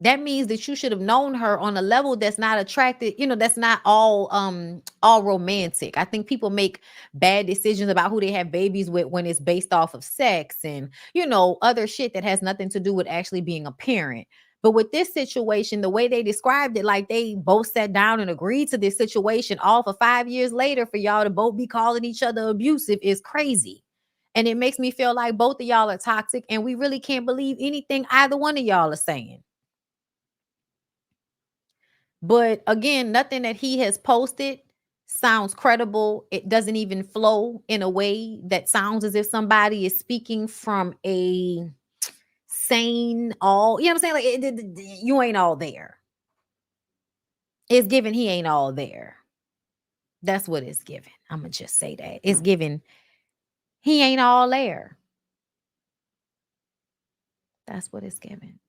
[SPEAKER 1] That means that you should have known her on a level that's not attracted, that's not all romantic. I think people make bad decisions about who they have babies with when it's based off of sex and other shit that has nothing to do with actually being a parent. But with this situation, the way they described it, like they both sat down and agreed to this situation all for 5 years later for y'all to both be calling each other abusive is crazy. And it makes me feel like both of y'all are toxic and we really can't believe anything either one of y'all are saying. But again, nothing that he has posted sounds credible. It doesn't even flow in a way that sounds as if somebody is speaking from a sane, all, you know what I'm saying? Like, you ain't all there. It's given he ain't all there. That's what it's given. I'm going to just say that. It's given he ain't all there. That's what it's given.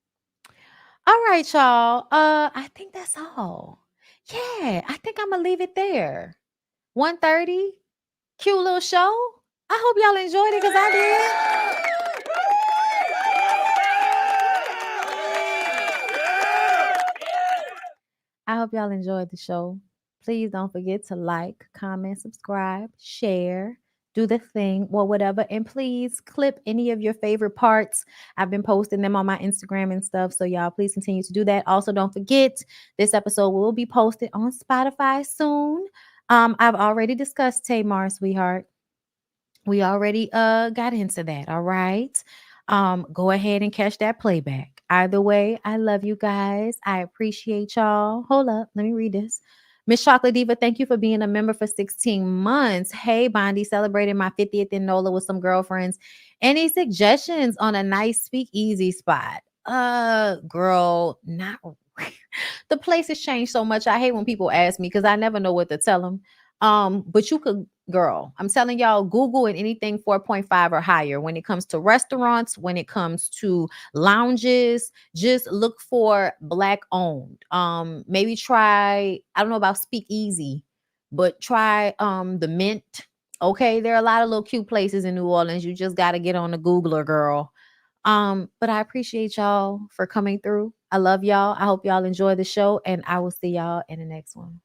[SPEAKER 1] All right, y'all. I think that's all. Yeah, I think I'm going to leave it there. 1:30. Cute little show. I hope y'all enjoyed it because I did. I hope y'all enjoyed the show. Please don't forget to like, comment, subscribe, share, do the thing or whatever. And please clip any of your favorite parts. I've been posting them on my Instagram and stuff. So y'all please continue to do that. Also, don't forget this episode will be posted on Spotify soon. I've already discussed Tamar, sweetheart. We already got into that. All right. Go ahead and catch that playback. Either way, I love you guys. I appreciate y'all. Hold up. Let me read this. Miss Chocolate Diva, thank you for being a member for 16 months. Hey, Bondi, celebrating my 50th in NOLA with some girlfriends. Any suggestions on a nice speakeasy spot? Girl, not the place has changed so much. I hate when people ask me because I never know what to tell them. But you could, girl, I'm telling y'all, Google and anything 4.5 or higher when it comes to restaurants, when it comes to lounges, just look for Black owned. Maybe try, I don't know about Speakeasy, but try the Mint. Okay, there are a lot of little cute places in New Orleans. You just got to get on the Googler, girl. But I appreciate y'all for coming through. I love y'all. I hope y'all enjoy the show, and I will see y'all in the next one.